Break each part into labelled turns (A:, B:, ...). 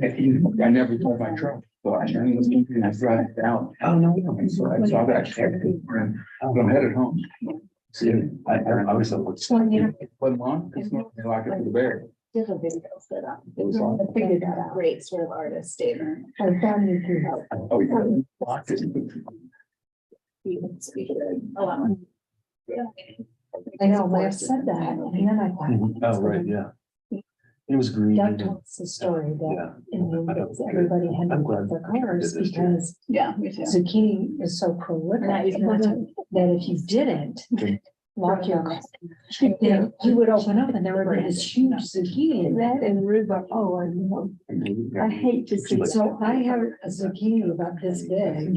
A: I never drove my truck, so I drive it down. Oh, no. So I saw that. I'm headed home. See, I was like, what's long? It's not like it for the bear.
B: Did a video set up.
A: It was on.
B: I figured that out. Great sort of artist statement.
A: Oh, yeah. Locked it.
B: You would speak it a lot.
C: I know, Lance said that, and then I thought.
D: Oh, right, yeah. It was green.
C: Doug told us the story that
D: Yeah.
C: in the Olympics, everybody had to
D: I'm
C: put
D: glad
C: their cars
D: they did this too.
C: because
B: Yeah, me too.
C: zucchini is so prolific
B: Not using
C: that if you didn't lock your car,
B: Yeah.
C: then you would open up and there would be this huge zucchini in
E: That
C: that.
E: and rhubarb, oh, I know. I hate to see.
C: So I have a zucchini about this big.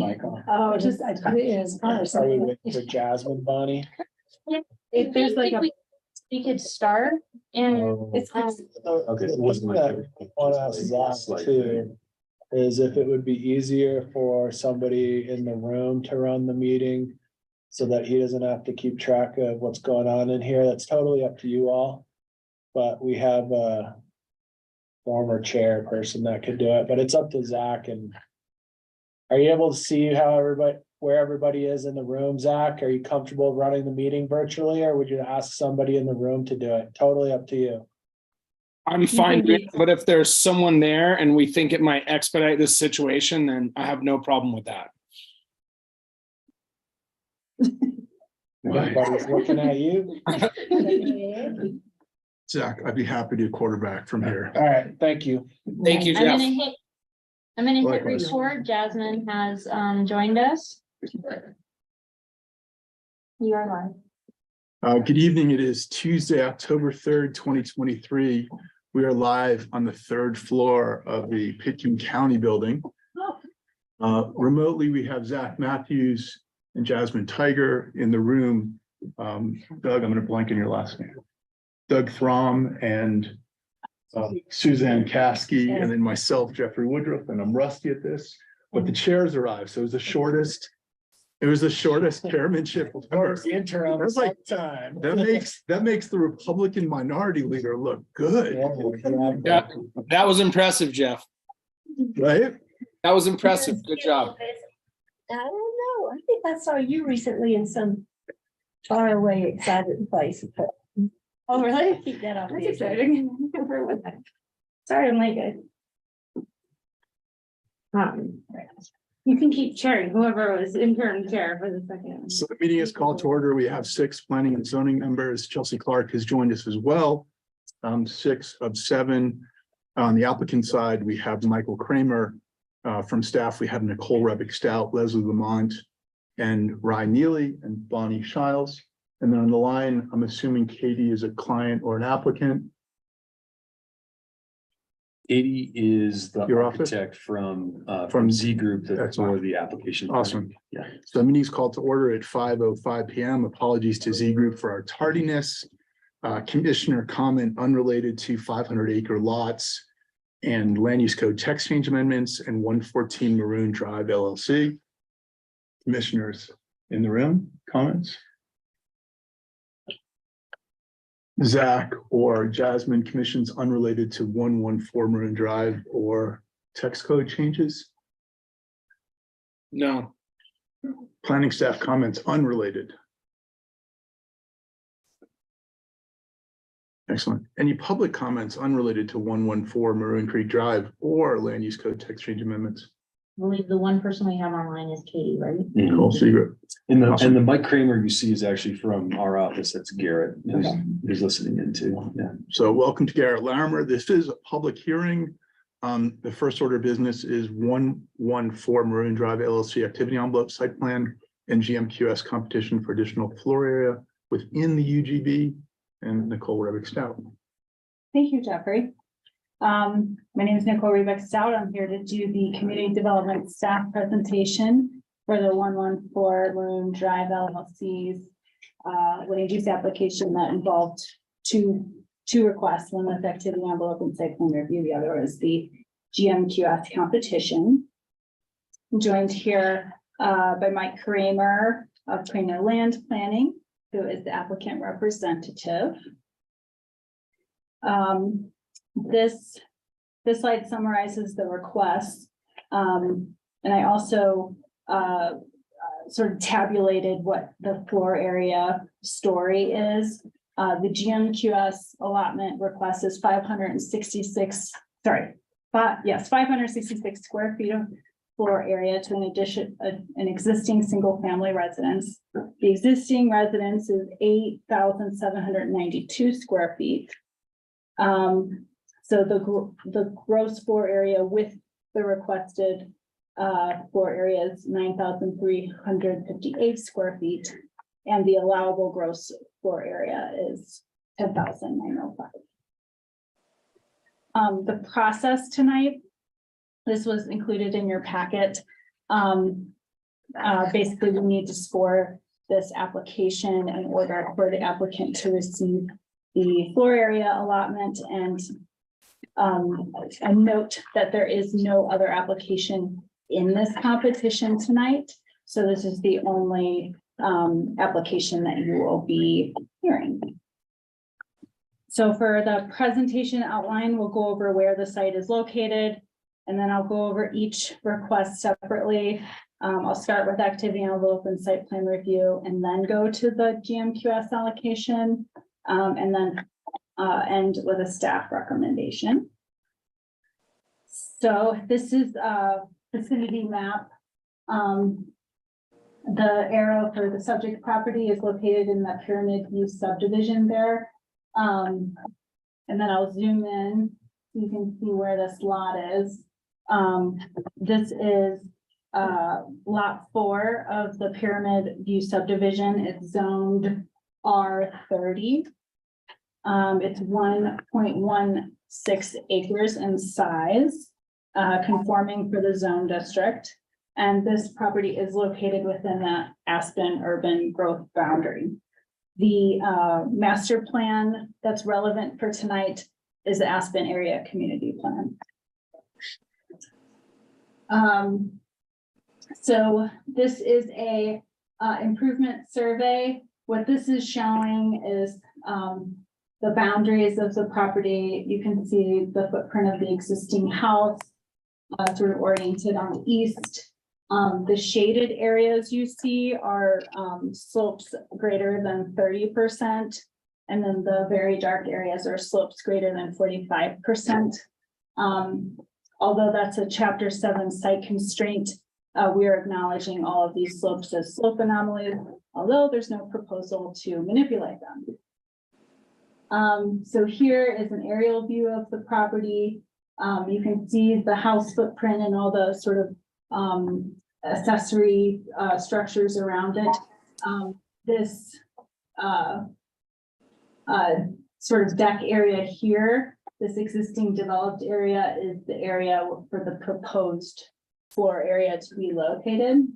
C: Oh, just, I put it in his car.
F: Are we waiting for Jasmine, Bonnie?
E: If there's like a,
G: We could start and
E: it's,
D: Okay. It wasn't like-
F: One ask Zach too, is if it would be easier for somebody in the room to run the meeting so that he doesn't have to keep track of what's going on in here. That's totally up to you all. But we have a former chairperson that could do it, but it's up to Zach. And are you able to see how where everybody is in the room, Zach? Are you comfortable running the meeting virtually, or would you ask somebody in the room to do it? Totally up to you.
H: I'm fine, doing it, but if there's someone there and we think it might expedite this situation, then I have no problem with that.
F: Everybody's looking at you.
A: Zach, I'd be happy to quarterback from here.
F: All right, thank you.
H: Thank you,
G: I'm
H: Jeff.
G: gonna hit
A: Likewise.
G: record. Jasmine has joined us. You are live.
A: Good evening. It is Tuesday, October 3rd, 2023. We are live on the third floor of the Pitkin County Building. Remotely, we have Zach Matthews and Jasmine Tiger in the room. Doug, I'm going to blank in your last name. Doug Throm and Suzanne Caskey, and then myself, Jeffrey Woodruff, and I'm rusty at this, but the chairs arrived. So it was the shortest chairmanship.
F: First interim
A: That's like-
F: time.
A: That makes the Republican minority leader look good,
H: Yeah, that was impressive, Jeff.
A: right?
H: That was impressive. Good job.
E: I don't know, I think I saw you recently in some faraway excited place.
G: Oh, really?
E: Keep that off.
G: That's exciting. Sorry, I'm late, guys. You can keep chairing, whoever was interim chair for the second.
A: So the meeting is called to order. We have 6 planning and zoning members. Chelsea Clark has joined us as well. 6 of 7. On the applicant side, we have Michael Kramer. From staff, we have Nicole Rebick Stout, Leslie Lamont, and Ryan Neely and Bonnie Shiles. And then on the line, I'm assuming Katie is a client or an applicant.
D: Katie is the
A: Your office?
D: architect from
A: From
D: Z Group that's
A: Excellent.
D: for the application.
A: Awesome.
D: Yeah.
A: So the meeting is called to order at 5:05 PM. Apologies to Z Group for our tardiness. Commissioner comment unrelated to 500-acre lots and land use code text change amendments and 114 Maroon Drive LLC. Commissioners in the room, comments? Zach or Jasmine, commissions unrelated to 114 Maroon Drive or text code changes?
H: No,
A: Planning staff comments unrelated. Excellent. Any public comments unrelated to 114 Maroon Creek Drive or land use code text change amendments?
G: I believe the one person we have online is Katie, right?
A: Cool, secret.
D: And
A: Awesome.
D: the Mike Kramer you see is actually from our office. That's Garrett who's listening in too. Yeah.
A: So welcome to Garrett Larimer. This is a public hearing. The first order of business is 114 Maroon Drive LLC activity envelope site plan and GMQS competition for additional floor area within the UGB. And Nicole Rebick Stout.
B: Thank you, Jeffrey. My name is Nicole Rebeck Stout. I'm here to do the community development staff presentation for the 114 Maroon Drive LLC's land use application that involved two requests. One was activity envelope and site plan review. The other is the GMQS competition. I'm joined here by Mike Kramer of Kramer Land Planning, who is the applicant representative. This this slide summarizes the requests. And I also sort of tabulated what the floor area story is. The GMQS allotment request is 566 square feet of floor area to an addition, an existing single family residence. The existing residence is 8,792 square feet. So the gross floor area with the requested floor area is 9,358 square feet. And the allowable gross floor area is 10,905. The process tonight, this was included in your packet. Basically, we need to score this application in order for the applicant to receive the floor area allotment, and a note that there is no other application in this competition tonight. So this is the only application that you will be hearing. So for the presentation outline, we'll go over where the site is located, and then I'll go over each request separately. I'll start with activity envelope and site plan review, and then go to the GMQS allocation, and then end with a staff recommendation. So this is a vicinity map. The arrow for the subject property is located in the Pyramid View subdivision there. And then I'll zoom in. You can see where this lot is. This is lot 4 of the Pyramid View subdivision. It's zoned R30. It's 1.16 acres in size, conforming for the zone district. And this property is located within the Aspen urban growth boundary. The master plan that's relevant for tonight is the Aspen area community plan. So this is a improvement survey. What this is showing is the boundaries of the property. You can see the footprint of the existing house, sort of oriented on the east. The shaded areas you see are slopes greater than 30%. And then the very dark areas are slopes greater than 45%. Although that's a Chapter 7 site constraint, we are acknowledging all of these slopes as slope anomalies, although there's no proposal to manipulate them. So here is an aerial view of the property. You can see the house footprint and all the sort of accessory structures around it. This sort of deck area here, this existing developed area is the area for the proposed floor area to be located.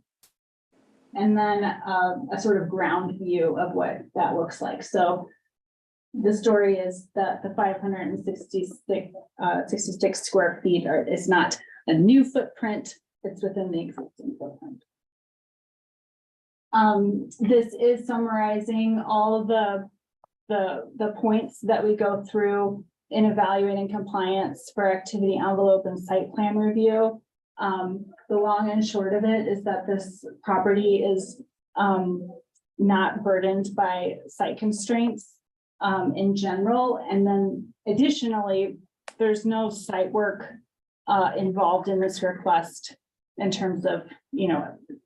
B: And then a sort of ground view of what that looks like. So the story is that the 566 square feet is not a new footprint, it's within the existing footprint. This is summarizing all of the points that we go through in evaluating compliance for activity envelope and site plan review. The long and short of it is that this property is not burdened by site constraints in general. And then additionally, there's no site work involved in this request in terms of,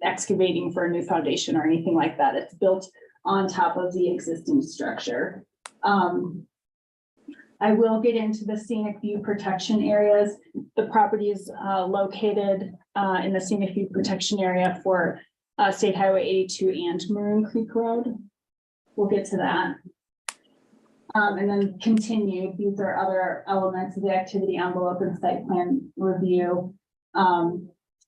B: excavating for a new foundation or anything like that. It's built on top of the existing structure. I will get into the scenic view protection areas. The property is located in the scenic view protection area for State Highway 82 and Maroon Creek Road. We'll get to that. And then continue. These are other elements of the activity envelope and site plan review.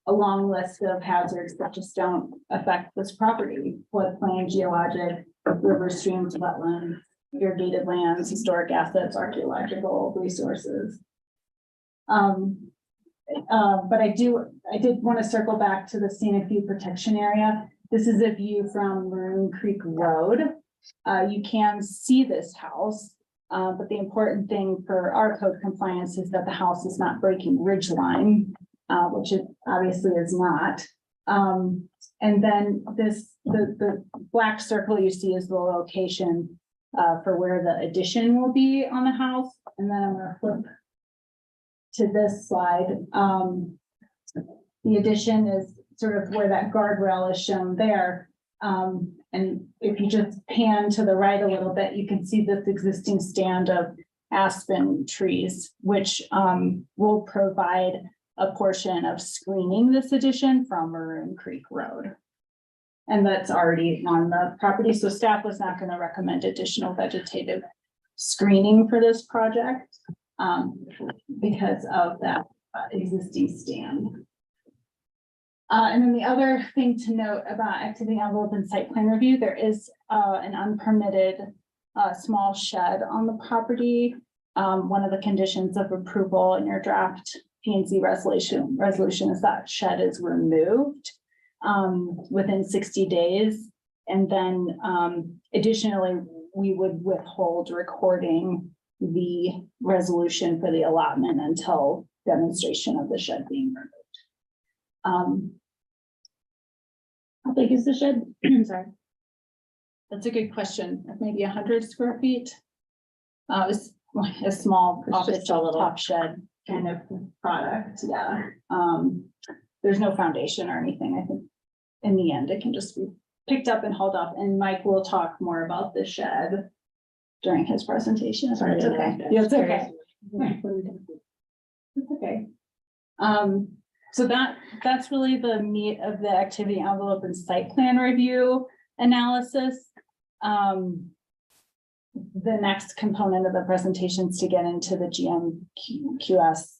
B: A long list of hazards that just don't affect this property: floodplain, geologic, river, streams, wetlands, irrigated lands, historic assets, archaeological resources. But I did want to circle back to the scenic view protection area. This is a view from Maroon Creek Road. You can see this house. But the important thing for our code compliance is that the house is not breaking ridge line, which it obviously is not. And then the black circle you see is the location for where the addition will be on the house. And then I'm gonna flip to this slide. The addition is sort of where that guardrail is shown there. And if you just pan to the right a little bit, you can see this existing stand of aspen trees, which will provide a portion of screening this addition from Maroon Creek Road. And that's already on the property, so staff was not going to recommend additional vegetative screening for this project because of that existing stand. And then the other thing to note about activity envelope and site plan review, there is an unpermitted small shed on the property. One of the conditions of approval in your draft P&Z resolution is that shed is removed within 60 days. And then additionally, we would withhold recording the resolution for the allotment until demonstration of the shed being removed. How big is the shed? Sorry. That's a good question. Maybe 100 square feet. It's like a small office top shed kind of product. Yeah. There's no foundation or anything. I think in the end, it can just be picked up and hauled off. And Mike will talk more about the shed during his presentation. Sorry, it's okay. Yeah, it's okay. It's okay. So that's really the meat of the activity envelope and site plan review analysis. The next component of the presentation is to get into the GMQS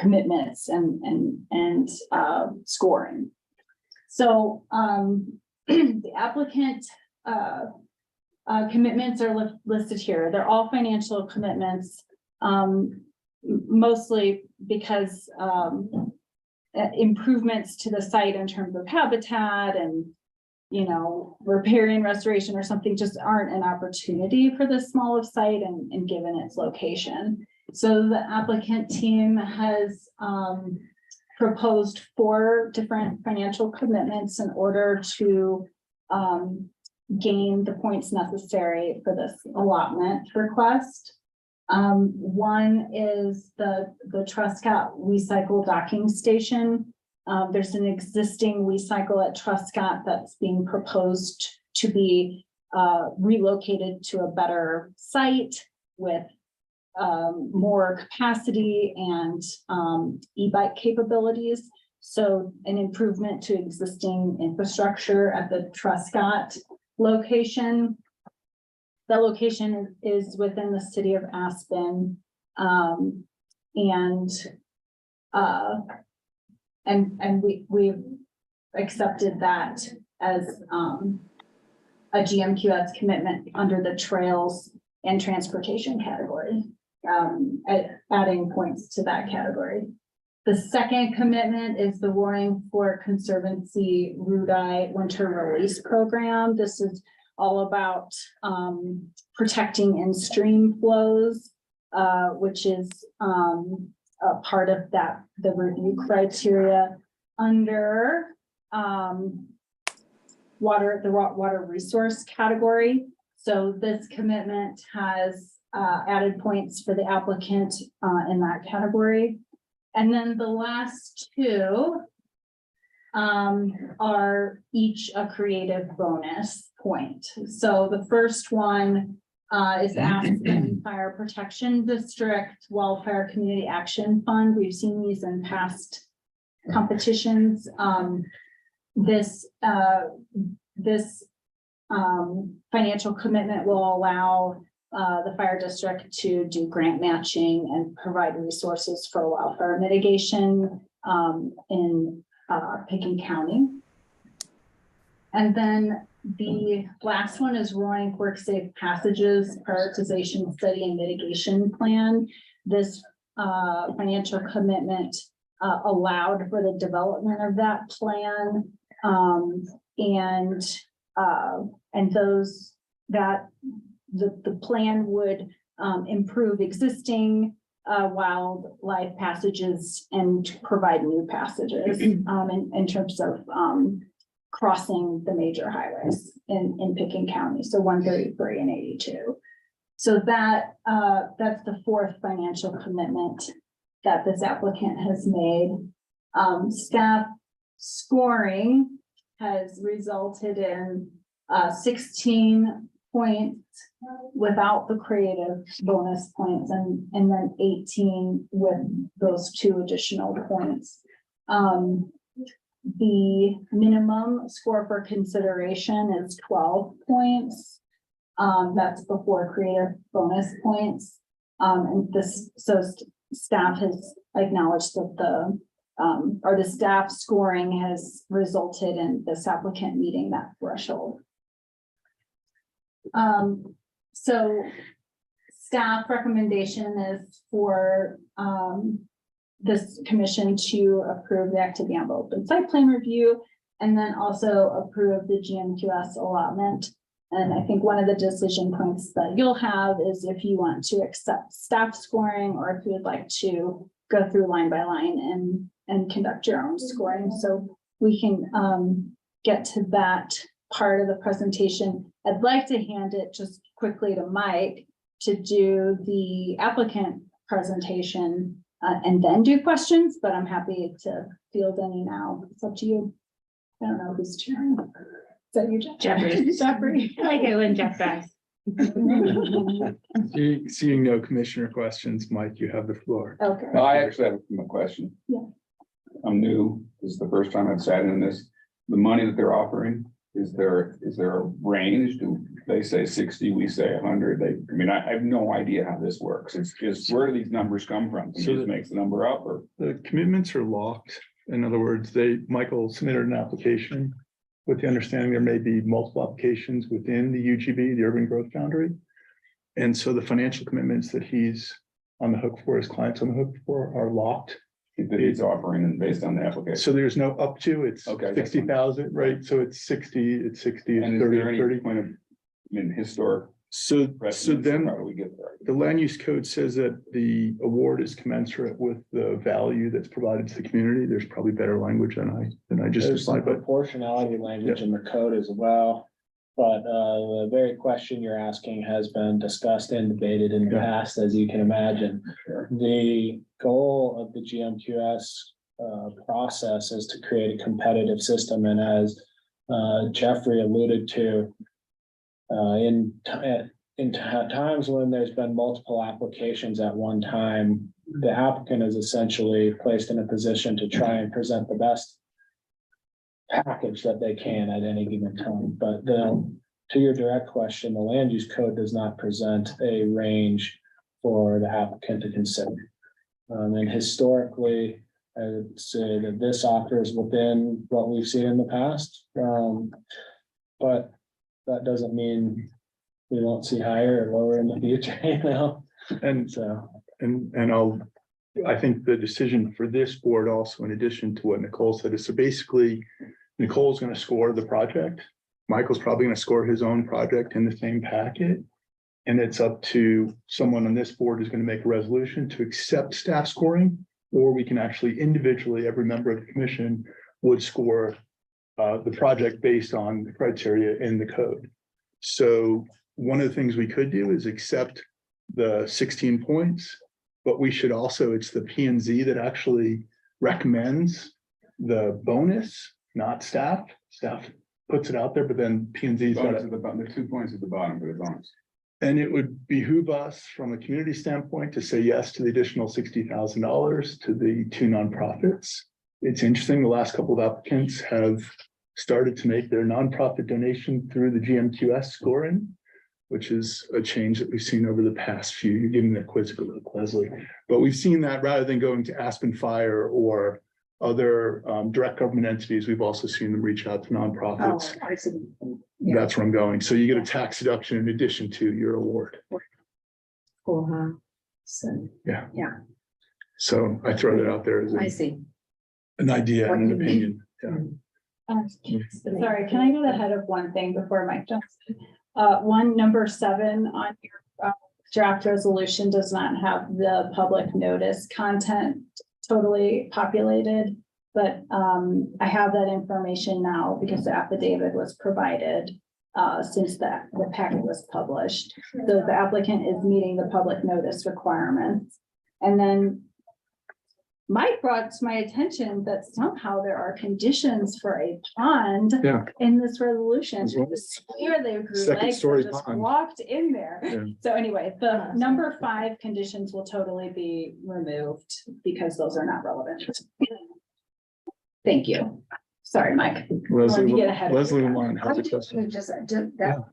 B: commitments and scoring. So the applicant commitments are listed here. They're all financial commitments. Mostly because improvements to the site in terms of habitat and, you know, repairing, restoration or something just aren't an opportunity for this small of site and given its location. So the applicant team has proposed 4 different financial commitments in order to gain the points necessary for this allotment request. One is the Truscott Recycle Docking Station. There's an existing recycle at Truscott that's being proposed to be relocated to a better site with more capacity and e-bike capabilities. So an improvement to existing infrastructure at the Truscott location. The location is within the city of Aspen, and we've accepted that as a GMQS commitment under the trails and transportation category, adding points to that category. The second commitment is the Roaring Fork Conservancy Rudai Winter Release Program. This is all about protecting in-stream flows, which is a part of that, the review criteria under water resource category. So this commitment has added points for the applicant in that category. And then the last 2 are each a creative bonus point. So the first one is the Aspen Fire Protection District Wildfire Community Action Fund. We've seen these in past competitions. This financial commitment will allow the fire district to do grant matching and provide resources for wildfire mitigation in Pickens County. And then the last one is Roaring Fork Safe Passages Prioritization Study and Mitigation Plan. This financial commitment allowed for the development of that plan, and those that the plan would improve existing wildlife passages and provide new passages in terms of crossing the major highways in Pickens County, so 133 and 82. So that's the fourth financial commitment that this applicant has made. Staff scoring has resulted in 16 points without the creative bonus points and then 18 with those 2 additional points. The minimum score for consideration is 12 points. That's before creative bonus points. And this, so staff has acknowledged that the staff scoring has resulted in this applicant meeting that threshold. So staff recommendation is for this commission to approve the activity envelope and site plan review, and then also approve the GMQS allotment. And I think one of the decision points that you'll have is if you want to accept staff scoring, or if you would like to go through line by line and conduct your own scoring. So we can get to that part of the presentation. I'd like to hand it just quickly to Mike to do the applicant presentation and then do questions, but I'm happy to field any now. It's up to you. I don't know who's cheering. Is that you, Jeff?
G: Jeffrey.
B: Jeffrey.
G: I like it when Jeff does.
A: Seeing no commissioner questions, Mike, you have the floor.
B: Okay.
I: No, I actually have a question.
B: Yeah.
I: I'm new. This is the first time I've sat in this. The money that they're offering, is there a range? Do they say 60, we say 100? I mean, I have no idea how this works. It's just, where do these numbers come from? Can
A: So
I: you just makes the number up, or?
A: The commitments are locked. In other words, Michael submitted an application with the understanding there may be multiple applications within the UGB, the Urban Growth Boundary. And so the financial commitments that he's on the hook for, his clients on the hook for, are locked.
I: That he's offering and based on the application.
A: So there's no up to, it's
I: Okay, that's
A: 60,000, right? So it's 60, it's 60,
I: And
A: it's
I: is
A: 30,
I: there any
A: 30.
I: point of, historic
A: So
I: precedence?
A: then
I: How do we get there?
A: the land use code says that the award is commensurate with the value that's provided to the community. There's probably better language than I just
F: There's some
A: applied, but
F: proportionality language in the code as well. But the very question you're asking has been discussed and debated in the
A: Yeah.
F: past, as you can imagine. The goal of the GMQS process is to create a competitive system, and as Jeffrey alluded to, in times when there's been multiple applications at one time, the applicant is essentially placed in a position to try and present the best package that they can at any given time. But to your direct question, the land use code does not present a range for the applicant to consider. And historically, I would say that this offers within what we've seen in the past. But that doesn't mean we won't see higher or lower in the future, you know?
A: and
F: So,
A: I think the decision for this board also, in addition to what Nicole said, is so basically Nicole's going to score the project. Michael's probably going to score his own project in the same packet. And it's up to someone on this board who's going to make a resolution to accept staff scoring, or we can actually individually, every member of the commission would score the project based on the criteria in the code. So one of the things we could do is accept the 16 points, but we should also, it's the P and Z that actually recommends the bonus, not staff. Staff puts it out there, but then P and Z's got
I: Bonus
A: it.
I: at the bottom, the 2 points at the bottom for the bonus.
A: And it would behoove us from a community standpoint to say yes to the additional $60,000 to the 2 nonprofits. It's interesting, the last couple of applicants have started to make their nonprofit donation through the GMQS scoring, which is a change that we've seen over the past few. You're giving the quizzical look, Leslie. But we've seen that rather than going to Aspen Fire or other direct government entities, we've also seen them reach out to nonprofits.
C: I see.
A: That's where I'm going. So you get a tax deduction in addition to your award.
C: Cool, huh? So,
A: So I throw that out there as
C: I see.
A: an idea and an opinion. Yeah.
B: Sorry, can I get ahead of one thing before Mike jumps? Number 7 on your draft resolution does not have the public notice content totally populated. But I have that information now because the affidavit was provided since the packet was published. So the applicant is meeting the public notice requirements. And then Mike brought to my attention that somehow there are conditions for a pond
A: Yeah.
B: in this resolution.
A: As well.
B: It's clear they grew
A: Second
B: legs
A: story
B: and just
A: pond.
B: walked in there.
A: Yeah.
B: So anyway, the number 5 conditions will totally be removed because those are not relevant. Thank you. Sorry, Mike. Wanted to get ahead of
A: Leslie
B: you.
A: Lamont has a question.
C: Just that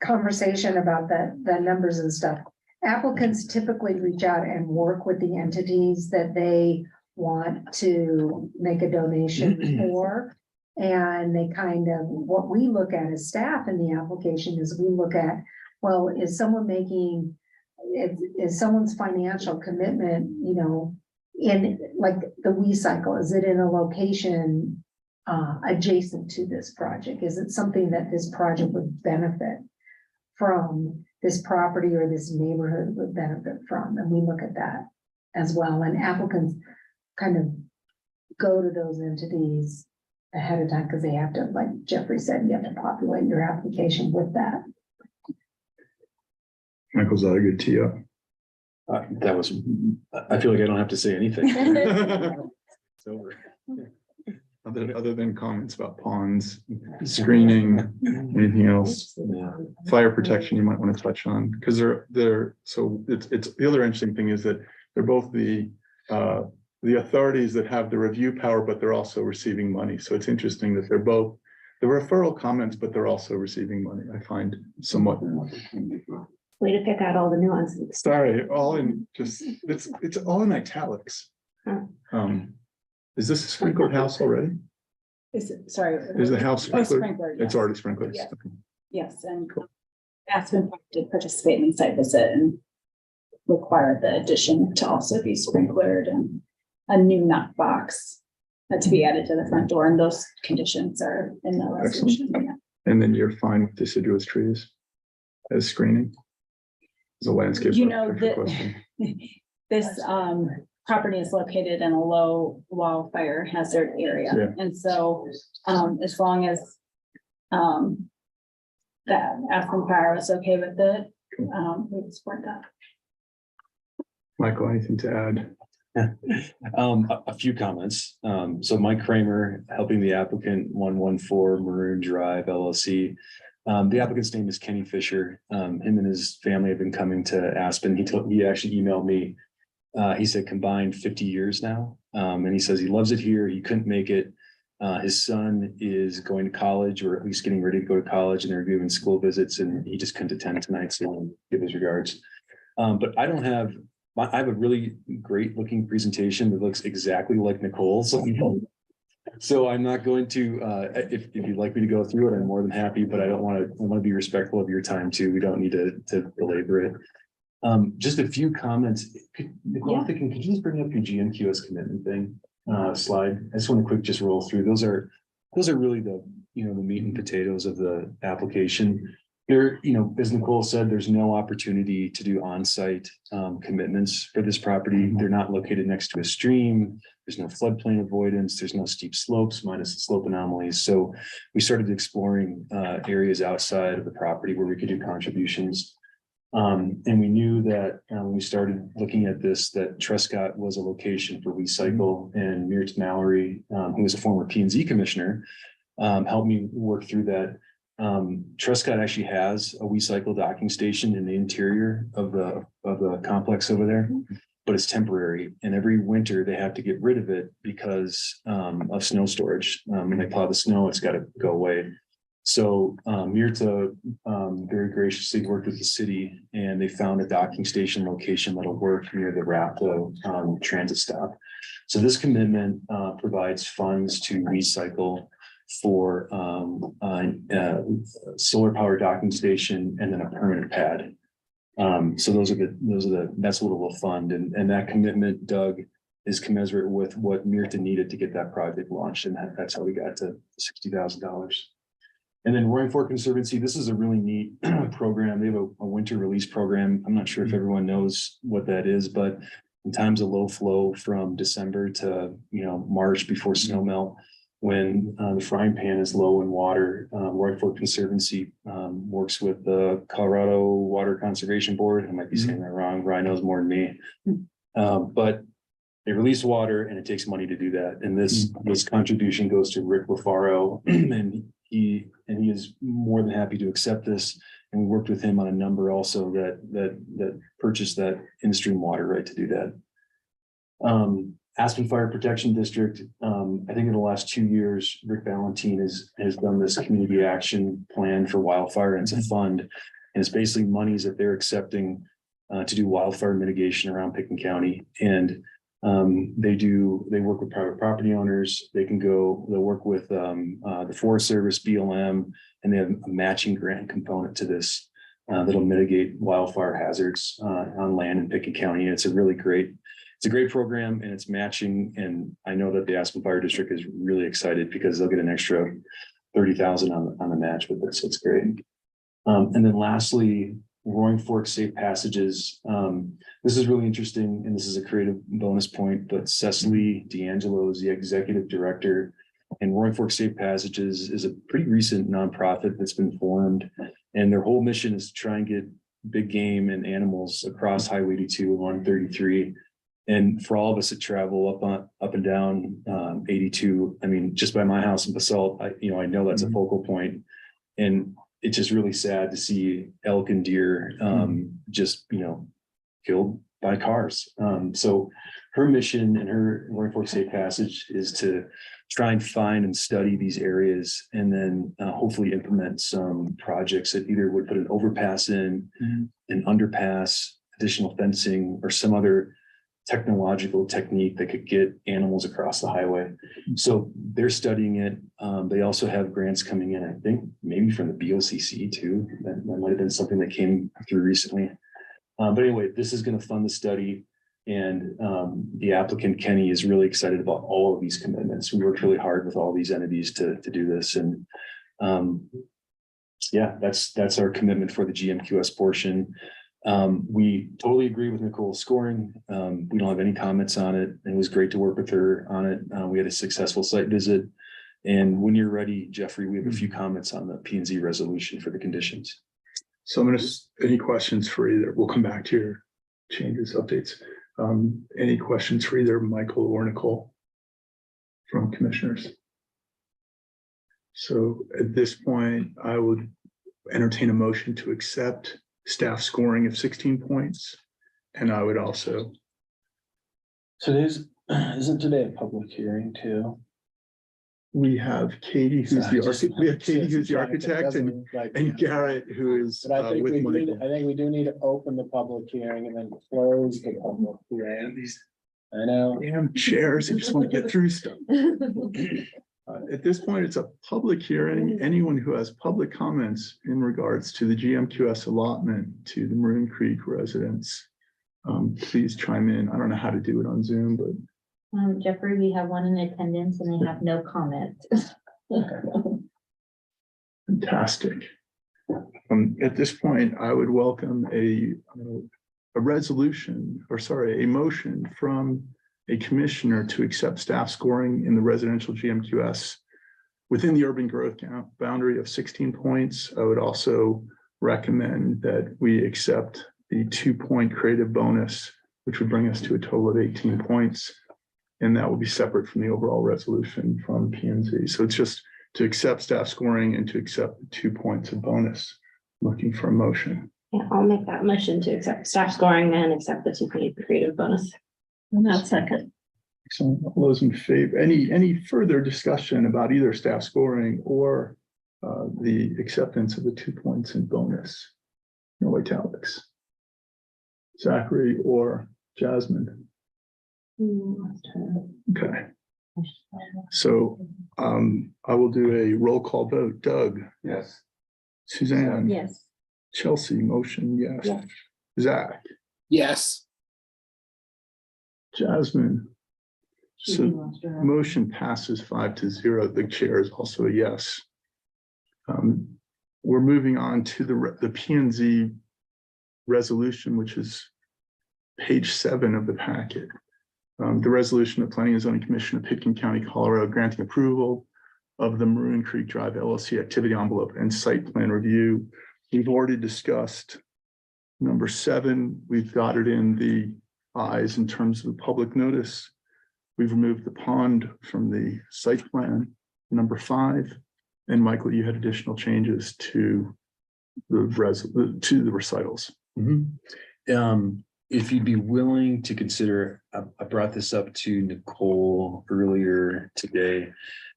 C: conversation about the numbers and stuff. Applicants typically reach out and work with the entities that they want to make a donation for. And they kind of, what we look at as staff in the application is we look at, well, is someone making, is someone's financial commitment, you know, in like the WeCycle, is it in a location adjacent to this project? Is it something that this project would benefit from, this property or this neighborhood would benefit from? And we look at that as well. And applicants kind of go to those entities ahead of time because they have to, like Jeffrey said, you have to populate your application with that.
A: Michael's that a good tee up?
D: That was, I feel like I don't have to say anything. It's over.
A: Other than comments about ponds, screening, anything else?
D: Yeah.
A: Fire protection you might want to touch on, because so it's the other interesting thing is that they're both the authorities that have the review power, but they're also receiving money. So it's interesting that they're both the referral comments, but they're also receiving money. I find somewhat.
E: Way to pick out all the nuances.
A: Sorry, all in just, it's all in italics. Is this a sprinkled house already?
B: Is it, sorry.
A: Is the house
B: Oh,
A: sprinkled?
B: sprinkler,
A: It's
B: yes.
A: already sprinkled.
B: Yeah. Yes, and Aspen Park did participate in the site visit and required the addition to also be sprinklered and a new knock box to be added to the front door, and those conditions are in the resolution. Yeah.
A: And then you're fine with deciduous trees as screening? As a landscape.
B: You know,
A: architecture question.
B: This property is located in a low wildfire hazard area.
A: Yeah.
B: And so as long as that Aspen Fire was okay with it, we would support that.
A: Michael, anything to add?
D: A few comments. So Mike Kramer, helping the applicant 114 Maroon Drive LLC. The applicant's name is Kenny Fisher. Him and his family have been coming to Aspen. He actually emailed me. He said combined 50 years now. And he says he loves it here. He couldn't make it. His son is going to college, or at least getting ready to go to college, and they're doing school visits, and he just couldn't attend tonight, so I'll give his regards. But I have a really great looking presentation that looks exactly like Nicole's. So I'm not going to, if you'd like me to go through it, I'm more than happy, but I want to be respectful of your time too. We don't need to belabor it. Just a few comments. Nicole, could you just bring up your GMQS commitment thing slide? I just want to just roll through. Those are really the meat and potatoes of the application. There, as Nicole said, there's no opportunity to do on-site commitments for this property. They're not located next to a stream. There's no floodplain avoidance. There's no steep slopes minus the slope anomalies. So we started exploring areas outside of the property where we could do contributions. And we knew that when we started looking at this, that Trescott was a location for WeCycle, and Meert Mallory, who was a former P&Z commissioner, helped me work through that. Trescott actually has a WeCycle docking station in the interior of the complex over there, but it's temporary. And every winter they have to get rid of it because of snow storage. When they plow the snow, it's got to go away. So Myrta very graciously worked with the city, and they found a docking station location that'll work near the Rapto transit stop. So this commitment provides funds to WeCycle for solar power docking station and then a permanent pad. So that's what it will fund, and that commitment, Doug, is commensurate with what Myrta needed to get that project launched, and that's how we got to $60,000. And then Roaring Fork Conservancy, this is a really neat program. They have a winter release program. I'm not sure if everyone knows what that is, but in times of low flow from December to, March before snow melt, when the frying pan is low in water, Roaring Fork Conservancy works with the Colorado Water Conservation Board. I might be saying that wrong. Ryan knows more than me. But they release water and it takes money to do that. And this contribution goes to Rick LaFaro and he is more than happy to accept this. And we worked with him on a number also that purchased that in-stream water right to do that. Aspen Fire Protection District, I think in the last 2 years, Rick Valentine has done this community action plan for wildfire, and it's a fund. And it's basically monies that they're accepting to do wildfire mitigation around Pickens County. And they work with private property owners. They'll work with the Forest Service, BLM, and they have a matching grant component to this that'll mitigate wildfire hazards on land in Pickens County. And it's a great program, and it's matching. And I know that the Aspen Fire District is really excited because they'll get an extra 30,000 on the match with this. So it's great. And then lastly, Roaring Fork Safe Passages. This is really interesting, and this is a creative bonus point, but Cecily D'Angelo is the executive director, and Roaring Fork Safe Passages is a pretty recent nonprofit that's been formed, and their whole mission is to try and get big game and animals across Highway 82 and 133. And for all of us that travel up and down 82, I mean, just by my house in Basalt, I know that's a focal point, and it's just really sad to see elk and deer just killed by cars. So her mission and her Roaring Fork Safe Passage is to try and find and study these areas, and then hopefully implement some projects that either would put an overpass in, an underpass, additional fencing, or some other technological technique that could get animals across the highway. So they're studying it. They also have grants coming in, I think maybe from the BOCC too. That might have been something that came through recently. But anyway, this is going to fund the study, and the applicant Kenny is really excited about all of these commitments. We worked really hard with all these entities to do this, and that's our commitment for the GMQS portion. We totally agree with Nicole's scoring. We don't have any comments on it. It was great to work with her on it. We had a successful site visit. And when you're ready, Jeffrey, we have a few comments on the P&Z resolution for the conditions.
A: So any questions for either, we'll come back to your changes, updates. Any questions for either Michael or Nicole from commissioners? So at this point, I would entertain a motion to accept staff scoring of 16 points. And I would also.
F: Isn't today a public hearing too?
A: We have Katie, who's the architect, and Garrett, who is
F: But I think
A: with
F: we
A: Michael.
F: do need to open the public hearing and then close the public hearing. I know.
A: Damn chairs, I just want to get through stuff. At this point, it's a public hearing. Anyone who has public comments in regards to the GMQS allotment to the Maroon Creek residents, please chime in. I don't know how to do it on Zoom, but.
J: Jeffrey, we have one in attendance and they have no comment.
A: Fantastic. At this point, I would welcome a motion from a commissioner to accept staff scoring in the residential GMQS within the urban growth boundary of 16 points. I would also recommend that we accept the 2-point creative bonus, which would bring us to a total of 18 points. And that will be separate from the overall resolution from P&Z. So it's just to accept staff scoring and to accept the 2 points of bonus. Looking for a motion.
G: Yeah, I'll make that motion to accept staff scoring and accept the 2-point creative bonus.
E: And that's second.
A: So all those in favor, any further discussion about either staff scoring or the acceptance of the 2 points in bonus? No italics. Zachary or Jasmine? Okay. So I will do a roll call vote. Doug?
I: Yes.
A: Suzanne?
E: Yes.
A: Chelsea, motion, yes.
E: Yes.
A: Zach?
H: Yes.
A: Jasmine? So motion passes 5-0. The chair is also a yes. We're moving on to the P and Z resolution, which is page 7 of the packet. The resolution of Planning and Zoning Commission of Pitkin County, Colorado, granting approval of the Maroon Creek Drive LLC activity envelope and site plan review. We've already discussed number 7. We've dotted in the i's in terms of the public notice. We've removed the pond from the site plan, number 5. And Michael, you had additional changes to the recitals.
D: If you'd be willing to consider, I brought this up to Nicole earlier today.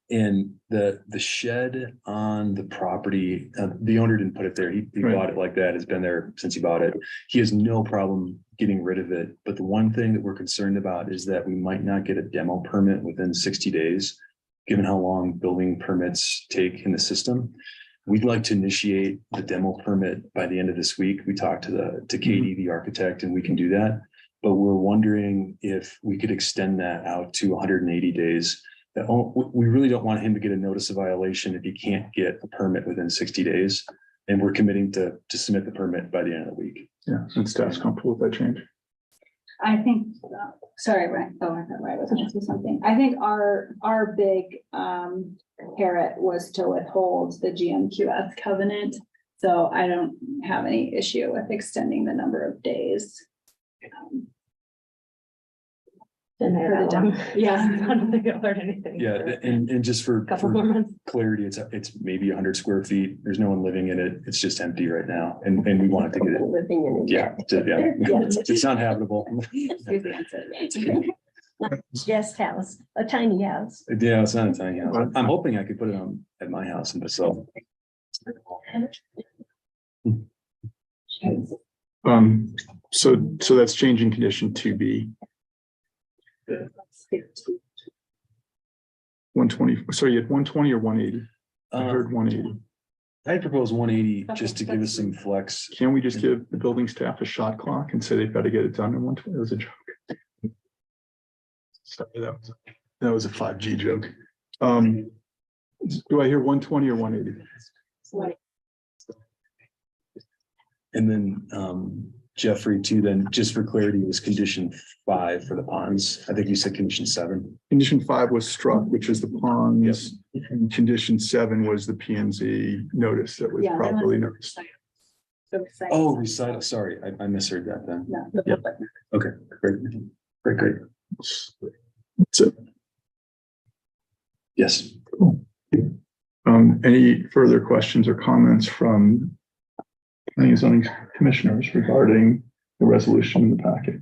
D: And the shed on the property, the owner didn't put it there. He
A: Right.
D: bought it like that. It's been there since he bought it. He has no problem getting rid of it. But the one thing that we're concerned about is that we might not get a demo permit within 60 days, given how long building permits take in the system. We'd like to initiate the demo permit by the end of this week. We talked to Katie, the architect, and we can do that. But we're wondering if we could extend that out to 180 days. We really don't want him to get a notice of violation if he can't get a permit within 60 days. And we're committing to submit the permit by the end of the week.
A: Yeah, and staff's comfortable with that change.
B: I think, sorry, Ryan, I thought Ryan was gonna say something. I think our big carrot was to withhold the GMQS covenant. So I don't have any issue with extending the number of days.
G: Been there
B: For the
G: that long.
B: demo. Yeah.
G: I don't think I've heard anything.
D: Yeah, and just for
G: Couple more months.
D: clarity, it's maybe 100 square feet. There's no one living in it. It's just empty right now. And we wanted to get it.
E: Living in it.
D: Yeah, it's not habitable.
B: Excuse the answer.
E: Guest house, a tiny house.
D: Yeah, it's not a tiny house. I'm hoping I could put it on at my house and so.
A: So that's changing condition 2B. 120, sorry, you had 120 or 180? I heard 180.
D: I propose 180 just to give us some flex.
A: Can we just give the building staff a shot clock and say they've got to get it done in 120? It was a joke. Sorry, that was a 5G joke. Do I hear 120 or 180?
D: And then Jeffrey too, then just for clarity, was condition 5 for the ponds. I think you said condition 7.
A: Condition 5 was struck, which is the ponds. And condition 7 was the P and Z notice that was
B: Yeah, that was-
A: properly noticed.
D: Oh, recital, sorry, I misheard that then.
B: No.
D: Yep. Okay, great.
A: That's it.
D: Yes.
A: Any further questions or comments from planning and zoning commissioners regarding the resolution in the packet?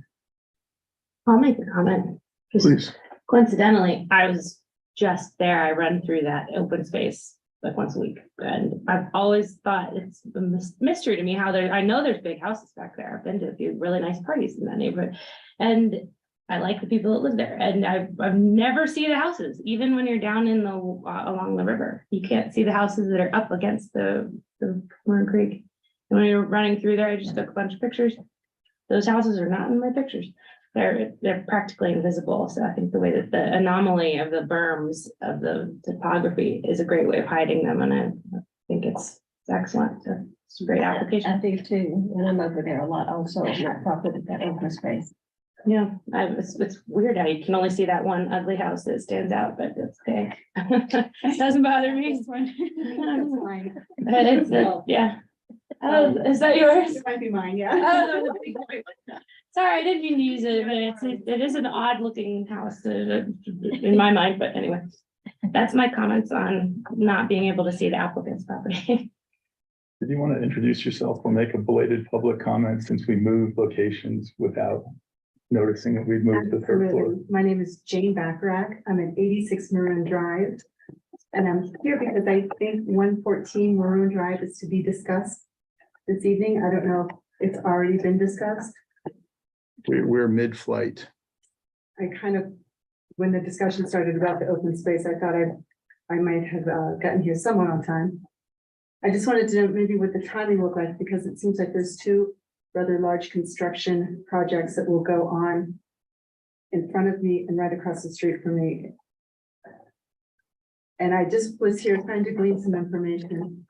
G: I'll make a comment. Just
A: Please.
G: coincidentally, I was just there. I run through that open space like once a week. And I've always thought it's a mystery to me how I know there's big houses back there. I've been to a few really nice parties in that neighborhood. And I like the people that live there, and I've never seen the houses, even when you're down in the along the river. You can't see the houses that are up against the Maroon Creek. And when you're running through there, I just took a bunch of pictures. Those houses are not in my pictures. They're practically invisible. So I think the way that the anomaly of the berms of the topography is a great way of hiding them, and I think it's excellent. So it's a great application.
E: I think too, and I'm over there a lot also, on that property, that open space.
G: Yeah, it's weird how you can only see that one ugly house that stands out, but it's okay. Doesn't bother me. Yeah. Oh, is that yours?
B: It might be mine,
G: Oh, sorry, I didn't mean to use it, but it is an odd looking house in my mind, but anyway. That's my comments on not being able to see the applicant's property.
A: Did you want to introduce yourself? We'll make a belated public comment since we moved locations without noticing that we've moved to the third floor.
K: Absolutely. My name is Jane Bacharach. I'm at 86 Maroon Drive. And I'm here because I think 114 Maroon Drive is to be discussed this evening. I don't know if it's already been discussed.
A: We're mid-flight.
K: I kind of, when the discussion started about the open space, I thought I might have gotten here somewhat on time. I just wanted to know maybe what the timing looked like, because it seems like there's two rather large construction projects that will go on in front of me and right across the street from me. And I just was here trying to glean some information.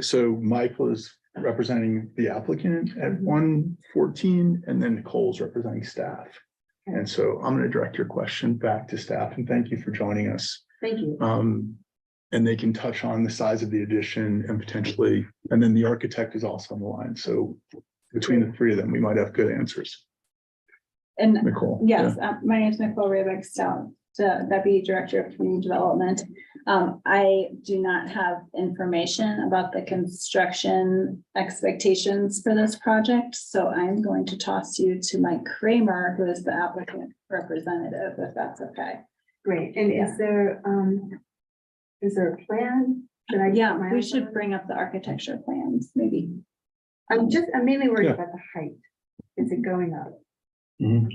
A: So Michael is representing the applicant at
K: Mhm.
A: 114, and then Nicole's representing staff.
K: Okay.
A: And so I'm gonna direct your question back to staff, and thank you for joining us.
K: Thank you.
A: And they can touch on the size of the addition and potentially, and then the architect is also on the line, so between the three of them, we might have good answers.
B: And
A: Nicole?
B: yes, my name is Nicole Raybeck Stout, the Deputy Director of Community Development. I do not have information about the construction expectations for this project, so I'm going to toss you to Mike Kramer, who is the applicant representative, if that's okay.
K: Great. And
B: Yeah.
K: is there a plan? Should I?
B: Yeah,
K: put my
B: we
K: eyes on
B: should
K: it?
B: bring up the architecture plans, maybe.
K: I'm mainly worried
A: Yeah.
K: about the height. Is it going up?
B: You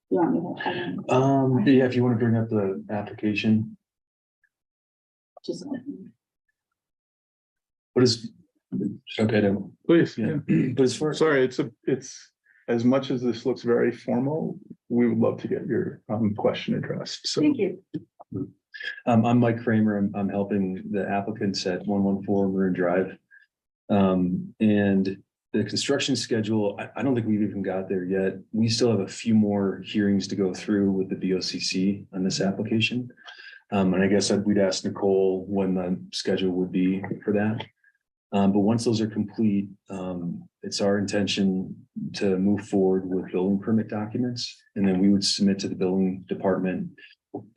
B: want me to?
D: Yeah, if you want to bring up the application,
B: Just.
D: what is, okay, then,
A: Please,
D: yeah,
A: yeah.
D: but as far as.
A: Sorry, it's, as much as this looks very formal, we would love to get your question addressed, so.
K: Thank you.
D: I'm Mike Kramer. I'm helping the applicants at 114 Maroon Drive. And the construction schedule, I don't think we've even got there yet. We still have a few more hearings to go through with the BOCC on this application. And I guess we'd ask Nicole when the schedule would be for that. But once those are complete, it's our intention to move forward with building permit documents. And then we would submit to the building department.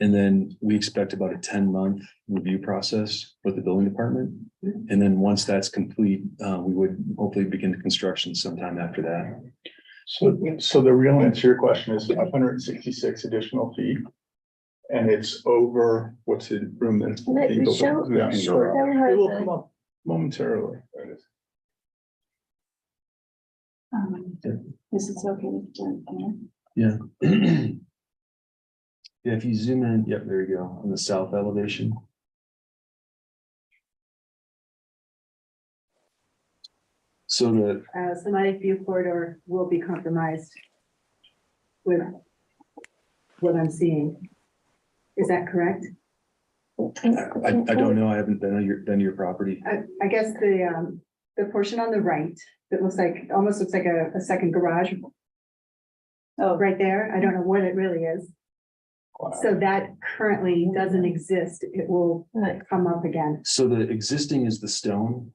D: And then we expect about a 10-month review process with the building department. And then once that's complete, we would hopefully begin construction sometime after that.
A: So the real answer to your question is 566 additional feet. And it's over, what's the room that's.
E: Let me show-
A: It will come up momentarily.
B: This is okay with Jen.
D: Yeah. Yeah, if you zoom in, yep, there you go, on the south elevation. So the,
K: Somatic view corridor will be compromised with what I'm seeing. Is that correct?
D: I don't know, I haven't been to your property.
K: I guess the portion on the right, that looks like, almost looks like a second garage. Oh, right there. I don't know what it really is. So that currently doesn't exist. It will come up again.
D: So the existing is the stone.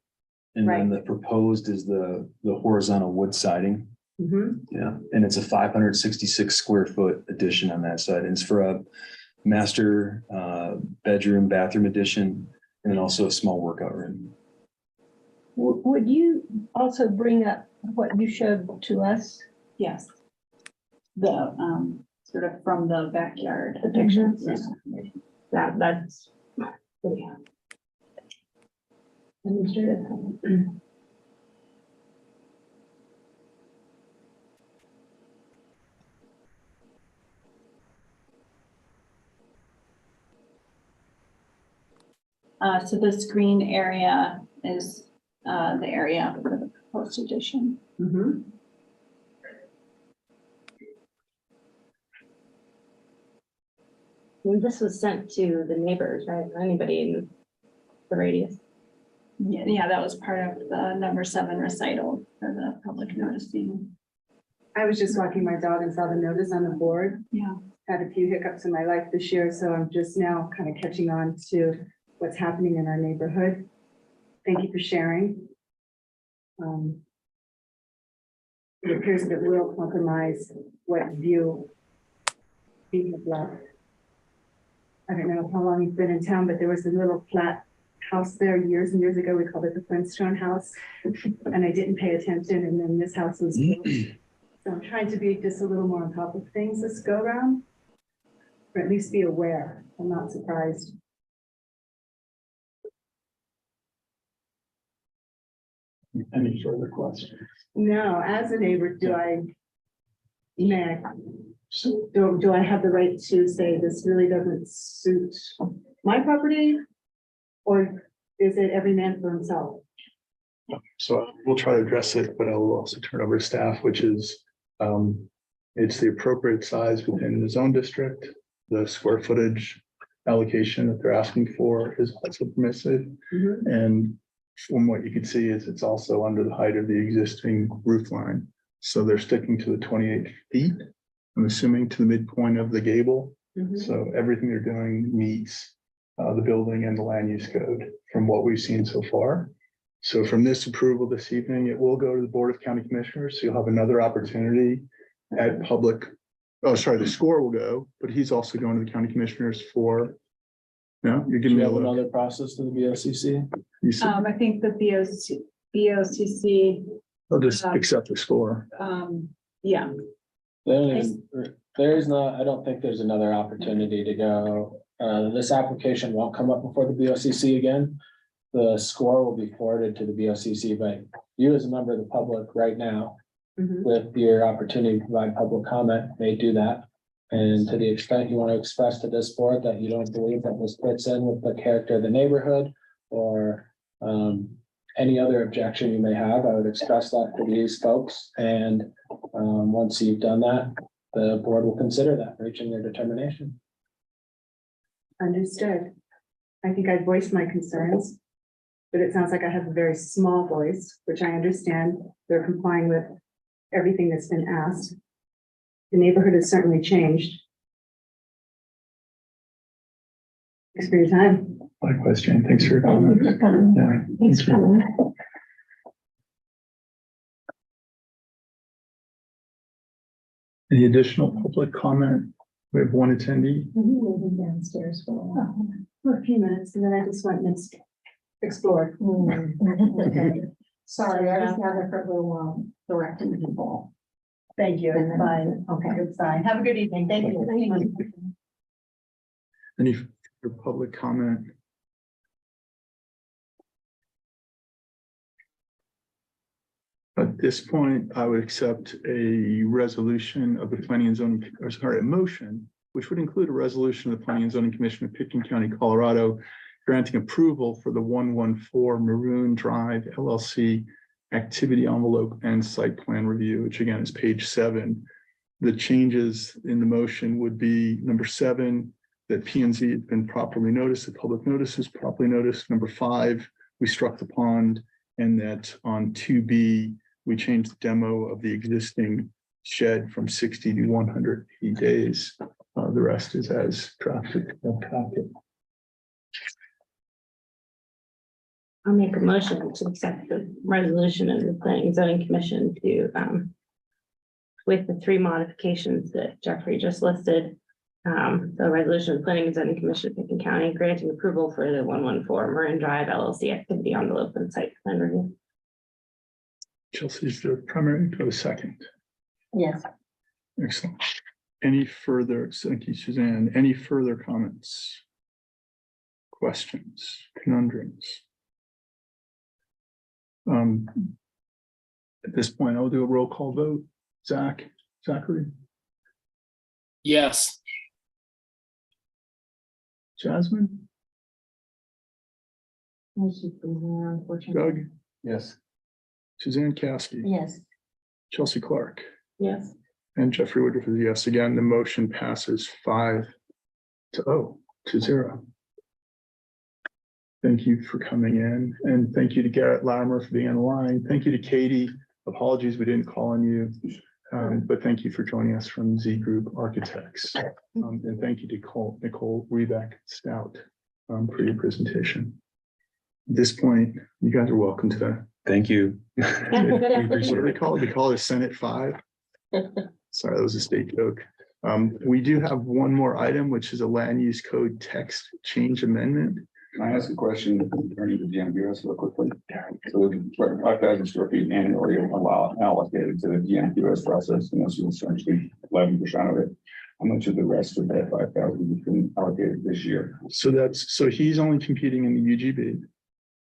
D: And then the proposed is the horizontal wood siding.
K: Mhm.
D: Yeah, and it's a 566 square foot addition on that side. And it's for a master bedroom, bathroom addition, and then also a small workout room.
E: Would you also bring up what you showed to us?
B: Yes. The, sort of from the backyard depictions.
G: That's. Yeah.
B: So this green area is, the area for the proposed addition.
K: Mhm.
G: And this was sent to the neighbors, right? Anybody in the radius.
B: Yeah, that was part of the number 7 recital for the public noticing.
K: I was just walking my dog and saw the notice on the board.
B: Yeah.
K: Had a few hiccups in my life this year, so I'm just now kind of catching on to what's happening in our neighborhood. Thank you for sharing. It appears that it will compromise what view we have left. I don't know how long you've been in town, but there was a little flat house there years and years ago. We called it the Flintstone House. And I didn't pay attention, and then this house was built. So I'm trying to be just a little more on top of things this go around. Or at least be aware. I'm not surprised.
A: Any further questions?
K: No, as a neighbor, do I
A: So,
K: do I have the right to say this really doesn't suit my property? Or is it every man for himself?
A: so we'll try to address it, but I will also turn over to staff, which is, it's the appropriate size within the zone district. the square footage allocation that they're asking for is also permissive.
K: Mhm.
A: And from what you can see is it's also under the height of the existing roof line. So they're sticking to the 28 feet, I'm assuming to the midpoint of the gable.
K: Mhm.
A: So everything they're doing meets the building and the land use code from what we've seen so far. So from this approval this evening, it will go to the Board of County Commissioners. So you'll have another opportunity at public. Oh, sorry, the score will go, but he's also going to the county commissioners for. No, you're
F: Do
A: giving
F: we
A: me a
F: have
A: look.
F: another process to the BOCC?
A: You said
B: I think the BOCC,
A: they'll just accept the score.
B: yeah,
F: There is not, I don't think there's another opportunity to go. This application won't come up before the BOCC again. The score will be forwarded to the BOCC, but you as a member of the public right now,
K: Mhm.
F: with your opportunity to provide public comment, may do that. And to the extent you want to express to this board that you don't believe that this fits in with the character of the neighborhood or any other objection you may have, I would express that to these folks. And once you've done that, the board will consider that, reaching their determination.
K: Understood. I think I voiced my concerns. But it sounds like I have a very small voice, which I understand. They're complying with everything that's been asked. The neighborhood has certainly changed. Thanks for your time.
A: Likewise, Jane, thanks for your comment. Yeah.
E: Thanks for coming.
A: Any additional public comment? We have one attendee.
E: Moving downstairs for a while.
K: For a few minutes, and then I just went and explored.
E: Sorry, I was down there for a little while directing people.
J: Thank you, it's fine.
E: Okay.
J: It's fine. Have a good evening. Thank you.
A: Any further public comment? At this point, I would accept a resolution of the planning and zoning, or sorry, a motion, which would include a resolution of the Planning and Zoning Commission of Pitkin County, Colorado, granting approval for the 114 Maroon Drive LLC activity envelope and site plan review, which again is page 7. The changes in the motion would be number 7, that P and Z has been properly noticed, the public notice is properly noticed. Number 5, we struck the pond, and that on 2B, we changed the demo of the existing shed from 60 to 180 days. The rest is as drafted.
G: I'll make a motion to accept the resolution of the Planning and Zoning Commission to, with the 3 modifications that Jeffrey just listed. The resolution of the Planning and Zoning Commission of Pitkin County granting approval for the 114 Marin Drive LLC activity envelope and site plan review.
A: Chelsea's the primary, to a second.
J: Yes.
A: Excellent. Any further, thank you, Suzanne. Any further comments? Questions, conundrums? At this point, I'll do a roll call vote. Zachary,
H: Yes.
A: Jasmine, Doug,
F: Yes.
A: Suzanne Caskey,
J: Yes.
A: Chelsea Clark,
G: Yes.
A: and Jeffrey Woodruff is a yes. Again, the motion passes 5-0 to 0. Thank you for coming in, and thank you to Garrett Larimer for being on the line. Thank you to Katie. Apologies, we didn't call on you. But thank you for joining us from Z Group Architects. And thank you to Nicole Rebeck Stout for your presentation. At this point, you guys are welcome to
D: Thank you.
A: what do they call it? They call it a Senate 5. Sorry, that was a state joke. We do have one more item, which is a land use code text change amendment.
I: Can I ask a question concerning the GMBS real quickly? So 5,000 square feet annually allocated to the GMBS process, and this is essentially 11% of it. How much of the rest of that 5,000 has been allocated this year?
A: So he's only competing in the UGB.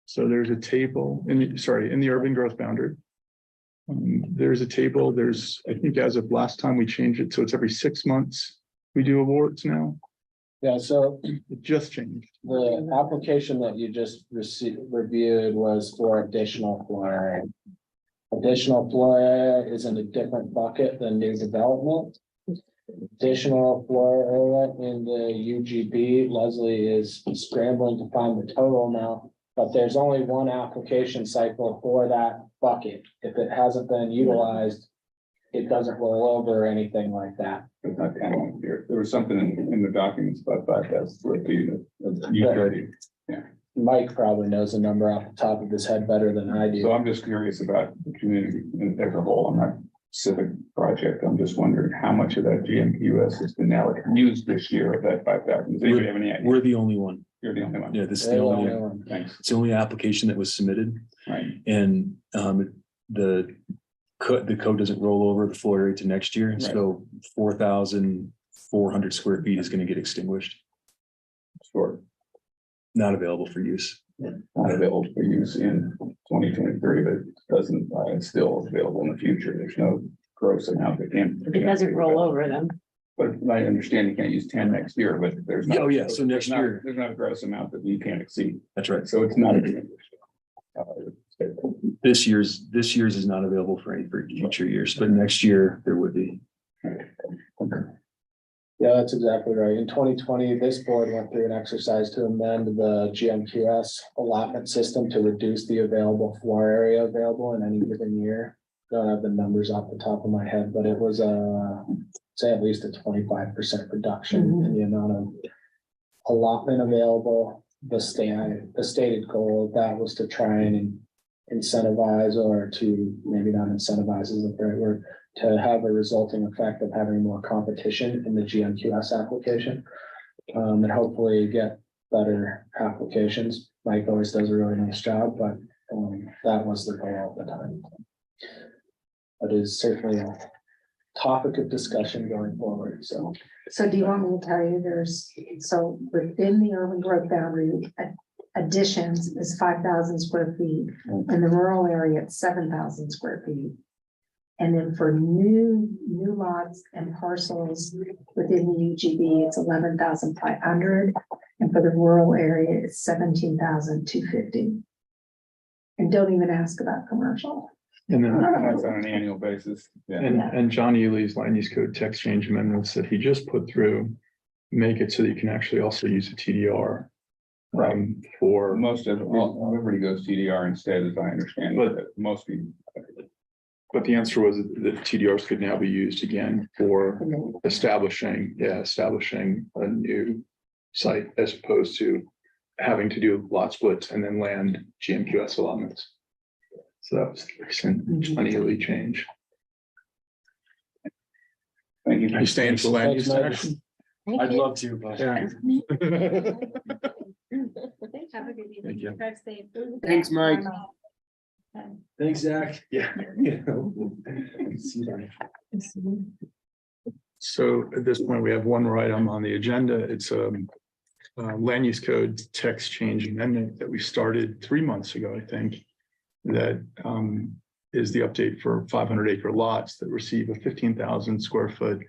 A: So there's a table in the urban growth boundary. There's a table, I think as of last time we changed it, so it's every 6 months we do awards now.
F: Yeah, so
A: It just changed.
F: the application that you just reviewed was for additional floor area. Additional floor area is in a different bucket than new development. Additional floor area went in the UGB. Leslie is scrambling to find the total now. But there's only one application cycle for that bucket. If it hasn't been utilized, it doesn't roll over or anything like that.
I: It's not 10 here. There was something in the documents about 5,000 square feet of utility.
F: Mike probably knows the number off the top of his head better than I do.
I: So I'm just curious about the community as a whole. I'm not civic project. I'm just wondering how much of that GMQS has been now used this year of that 5,000. Does anybody have any idea?
D: We're the only one.
I: You're the only one.
D: Yeah, this is
F: They're
D: the
F: the
D: only,
F: only one.
I: Thanks.
D: it's the only application that was submitted.
I: Right.
D: And the code doesn't roll over the floor area to next year, so 4,400 square feet is gonna get extinguished,
I: Sure.
D: not available for use.
I: Not available for use in 2023, but it doesn't, it's still available in the future. There's no gross amount that can.
G: If it doesn't roll over them.
I: But I understand you can't use 10 next year, but there's. not-
D: Oh, yeah, so next
I: there's not-
D: year.
I: There's not a gross amount that you can't exceed.
D: That's right.
I: So it's not.
D: This year's is not available for any future years, but next year there would be.
F: Yeah, that's exactly right. In 2020, this board went through an exercise to amend the GMQS allotment system to reduce the available floor area available in any given year. Don't have the numbers off the top of my head, but it was say at least a 25% reduction in the amount of allotment available. The stated goal of that was to try and incentivize, or to maybe not incentivize is the right word, to have a resulting effect of having more competition in the GMQS application. And hopefully get better applications. Mike always does a really nice job, but that was the goal at the time. It is certainly a topic of discussion going forward, so.
C: So do you want me to tell you so within the urban growth boundary, additions is 5,000 square feet, and the rural area it's 7,000 square feet. And then for new lots and parcels within the UGB, it's 11,500, and for the rural area, it's 17,250. And don't even ask about commercial.
A: And then,
I: That's on an annual basis. Yeah.
A: and John Ely's land use code text change amendments that he just put through make it so that you can actually also use a TDR. For
I: Most of, everybody goes TDR instead, as I understand it, but most people.
A: but the answer was that TDRs could now be used again for establishing a new site as opposed to having to do lot splits and then land GMQS allotments. So that was the recent John Ely change.
I: Thank you.
A: Are you staying for land use action?
D: I'd love to, but.
A: Yeah.
B: Have a good evening.
A: Thank you.
B: Drive safe.
H: Thanks, Mike.
D: Thanks, Zach. Yeah.
A: So at this point, we have one more item on the agenda. It's a land use code text change amendment that we started 3 months ago, I think. That is the update for 500 acre lots that receive a 15,000 square foot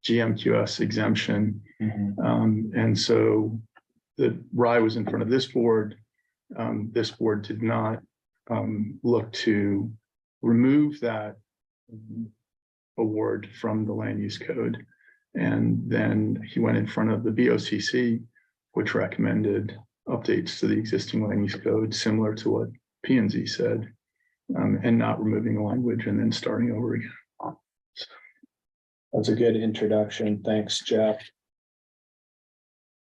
A: GMQS exemption. And so the RI was in front of this board. This board did not look to remove that award from the land use code. And then he went in front of the BOCC, which recommended updates to the existing land use code, similar to what P and Z said, and not removing the language and then starting over again.
F: That's a good introduction. Thanks, Jeff.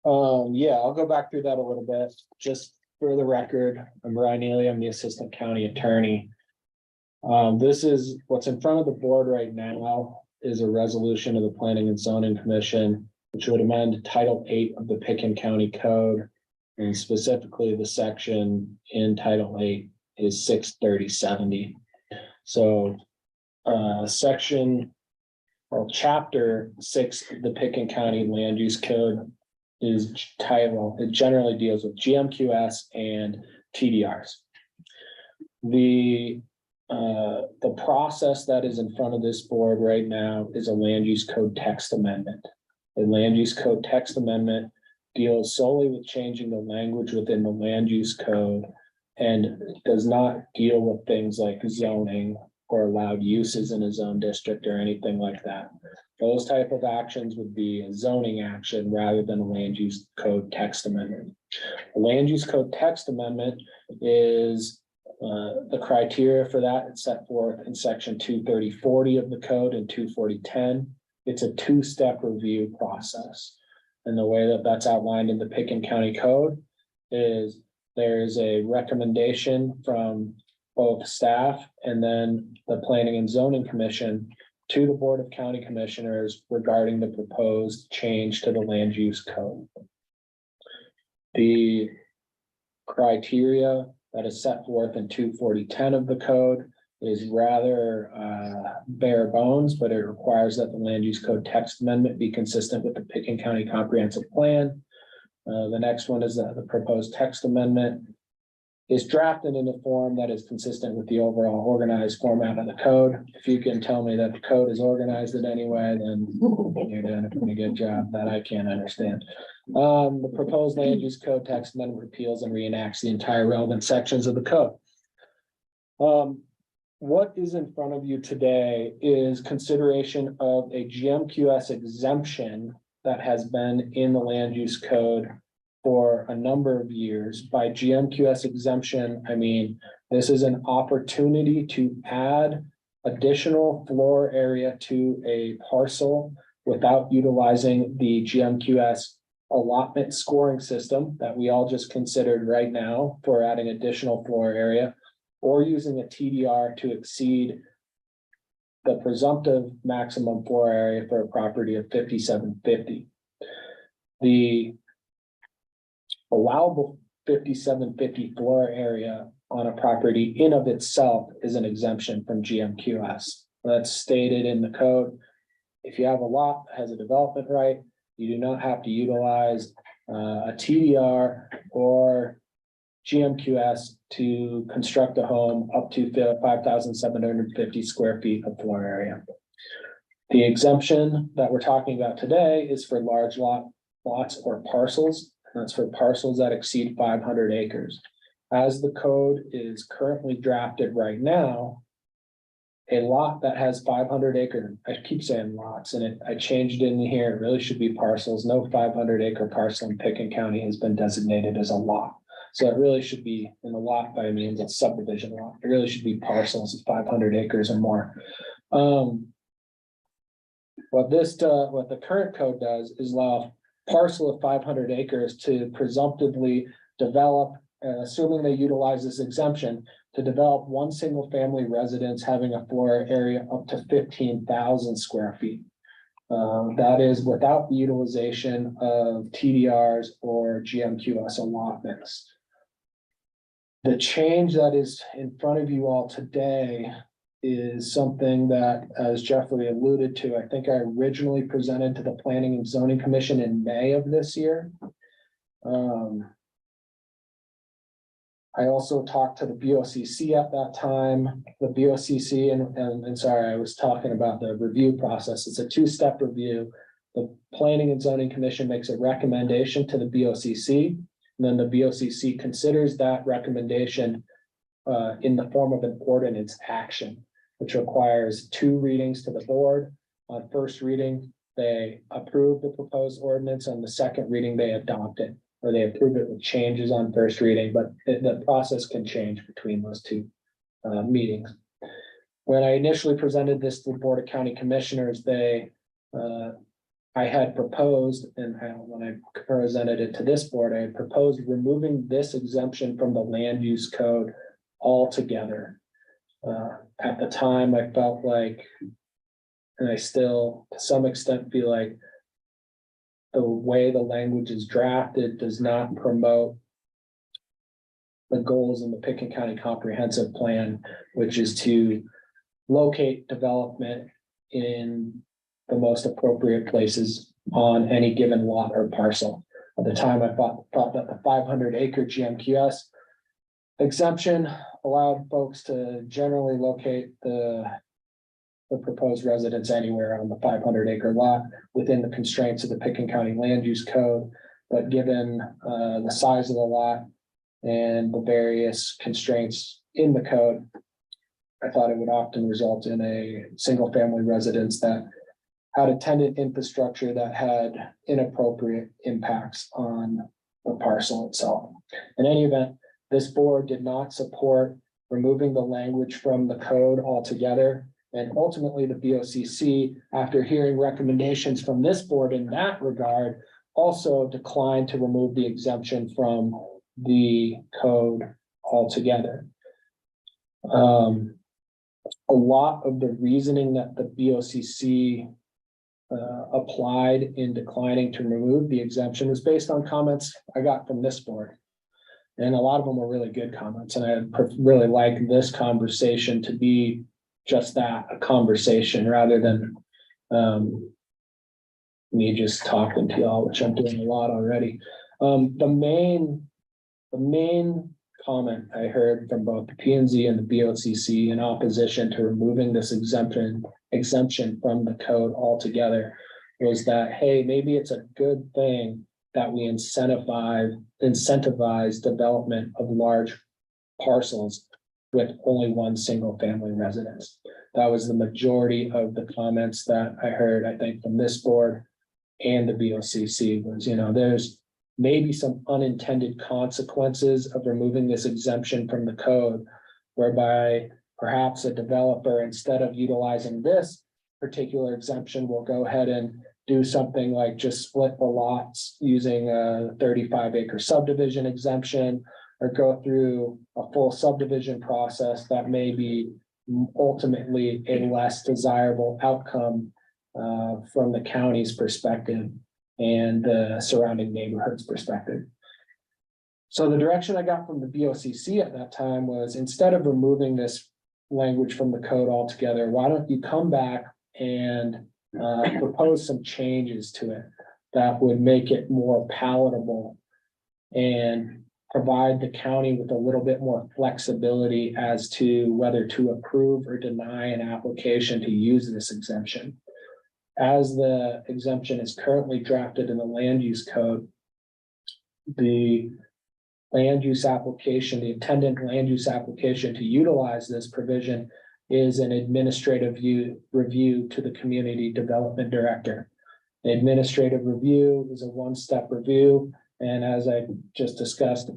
F: Yeah, I'll go back through that a little bit. Just for the record, I'm Brian Ely. I'm the assistant county attorney. This is what's in front of the board right now is a resolution of the Planning and Zoning Commission, which would amend Title 8 of the Pickens County Code. And specifically the section in Title 8 is 63070. So chapter 6 of the Pickens County Land Use Code is title. It generally deals with GMQS and TDRs. The process that is in front of this board right now is a land use code text amendment. The land use code text amendment deals solely with changing the language within the land use code and does not deal with things like zoning or allowed uses in a zone district or anything like that. Those type of actions would be a zoning action rather than a land use code text amendment. A land use code text amendment is the criteria for that. It's set forth in section 23040 of the code and 24010. It's a two-step review process. And the way that that's outlined in the Pickens County Code is there's a recommendation from both staff and then the Planning and Zoning Commission to the Board of County Commissioners regarding the proposed change to the land use code. The criteria that is set forth in 24010 of the code is rather bare bones, but it requires that the land use code text amendment be consistent with the Pickens County Comprehensive Plan. The next one is that the proposed text amendment is drafted in a form that is consistent with the overall organized format of the code. If you can tell me that the code is organized in any way, then you're doing a pretty good job that I can't understand. The proposed land use code text amendment repeals and reenacts the entire relevant sections of the code. What is in front of you today is consideration of a GMQS exemption that has been in the land use code for a number of years. By GMQS exemption, I mean, this is an opportunity to add additional floor area to a parcel without utilizing the GMQS allotment scoring system that we all just considered right now for adding additional floor area, or using a TDR to exceed the presumptive maximum floor area for a property of 5750. The allowable 5750 floor area on a property in of itself is an exemption from GMQS. That's stated in the code. If you have a lot that has a development right, you do not have to utilize a TDR or GMQS to construct a home up to 5,750 square feet of floor area. The exemption that we're talking about today is for large lots or parcels. That's for parcels that exceed 500 acres. As the code is currently drafted right now, a lot that has 500 acre, I keep saying lots, and I changed in here, it really should be parcels. No 500 acre parcel in Pickens County has been designated as a lot. So it really should be in the lot by means of subdivision lot. It really should be parcels of 500 acres or more. What the current code does is allow a parcel of 500 acres to presumptively develop, assuming they utilize this exemption, to develop one single family residence having a floor area up to 15,000 square feet. That is without the utilization of TDRs or GMQS allotments. The change that is in front of you all today is something that, as Jeffrey alluded to, I think I originally presented to the Planning and Zoning Commission in May of this year. I also talked to the BOCC at that time. The BOCC, and sorry, I was talking about the review process. It's a two-step review. The Planning and Zoning Commission makes a recommendation to the BOCC, and then the BOCC considers that recommendation in the form of an ordinance action, which requires 2 readings to the board. On first reading, they approve the proposed ordinance. On the second reading, they adopt it, or they approve it with changes on first reading, but the process can change between those 2 meetings. When I initially presented this to the Board of County Commissioners, I had proposed, and when I presented it to this board, I had proposed removing this exemption from the land use code altogether. At the time, I felt like, and I still to some extent feel like, the way the language is drafted does not promote the goals in the Pickens County Comprehensive Plan, which is to locate development in the most appropriate places on any given lot or parcel. At the time, I thought that the 500 acre GMQS exemption allowed folks to generally locate the proposed residence anywhere on the 500 acre lot within the constraints of the Pickens County Land Use Code. But given the size of the lot and the various constraints in the code, I thought it would often result in a single family residence that had attendant infrastructure that had inappropriate impacts on the parcel itself. In any event, this board did not support removing the language from the code altogether. And ultimately, the BOCC, after hearing recommendations from this board in that regard, also declined to remove the exemption from the code altogether. A lot of the reasoning that the BOCC applied in declining to remove the exemption was based on comments I got from this board. And a lot of them were really good comments, and I really like this conversation to be just that, a conversation, rather than me just talking to y'all, which I'm doing a lot already. The main comment I heard from both the P and Z and the BOCC in opposition to removing this exemption from the code altogether was that, hey, maybe it's a good thing that we incentivize development of large parcels with only one single family residence. That was the majority of the comments that I heard, I think, from this board and the BOCC was, there's maybe some unintended consequences of removing this exemption from the code, whereby perhaps a developer, instead of utilizing this particular exemption, will go ahead and do something like just split the lots using a 35-acre subdivision exemption, or go through a full subdivision process that may be ultimately a less desirable outcome from the county's perspective and the surrounding neighborhood's perspective. So the direction I got from the BOCC at that time was, instead of removing this language from the code altogether, why don't you come back and propose some changes to it that would make it more palatable and provide the county with a little bit more flexibility as to whether to approve or deny an application to use this exemption. As the exemption is currently drafted in the land use code, the land use application, the attendant land use application to utilize this provision is an administrative review to the community development director. The administrative review is a one-step review. And as I just discussed,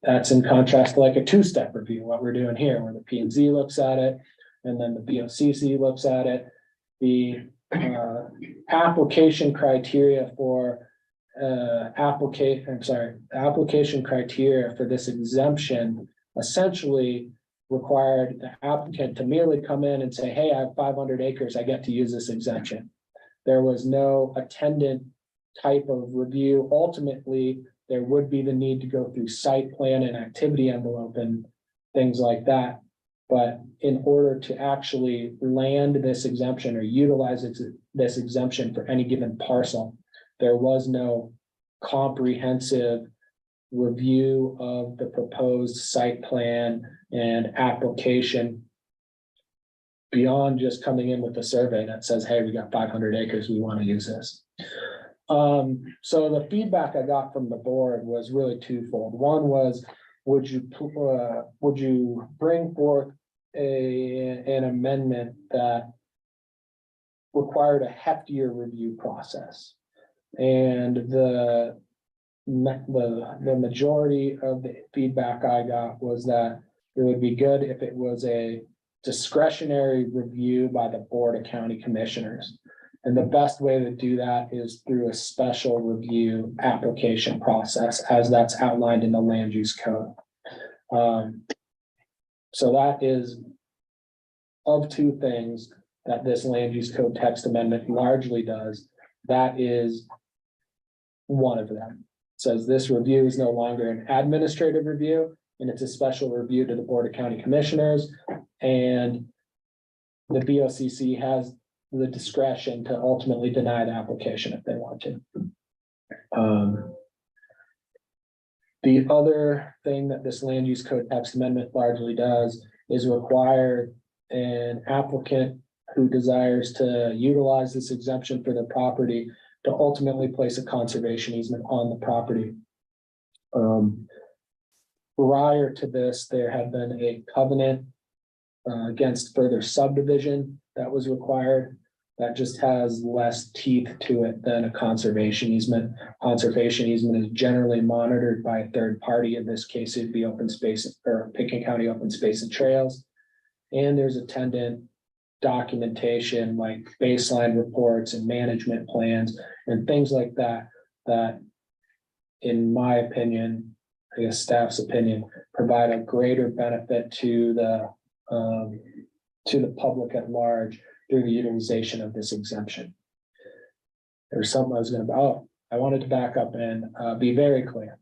F: that's in contrast to like a two-step review, what we're doing here, where the P and Z looks at it, and then the BOCC looks at it. The application criteria for application criteria for this exemption essentially required the applicant to merely come in and say, hey, I have 500 acres, I get to use this exemption. There was no attendant type of review. Ultimately, there would be the need to go through site plan and activity envelope and things like that. But in order to actually land this exemption or utilize this exemption for any given parcel, there was no comprehensive review of the proposed site plan and application beyond just coming in with a survey that says, hey, we got 500 acres, we want to use this. So the feedback I got from the board was really twofold. One was, would you bring forth an amendment that required a heftier review process? And the majority of the feedback I got was that it would be good if it was a discretionary review by the Board of County Commissioners. And the best way to do that is through a special review application process, as that's outlined in the land use code. So that is of two things that this land use code text amendment largely does. That is one of them. It says this review is no longer an administrative review, and it's a special review to the Board of County Commissioners. And the BOCC has the discretion to ultimately deny the application if they want to. The other thing that this land use code text amendment largely does is require an applicant who desires to utilize this exemption for their property to ultimately place a conservation easement on the property. Prior to this, there had been a covenant against further subdivision that was required. that just has less teeth to it than a conservation easement. Conservation easement is generally monitored by a third party. In this case, it'd be open space or Pickens County Open Space and Trails. And there's attendant documentation like baseline reports and management plans and things like that, that in my opinion, I guess staff's opinion, provide a greater benefit to the public at large through the utilization of this exemption. There's something I was I wanted to back up and be very clear.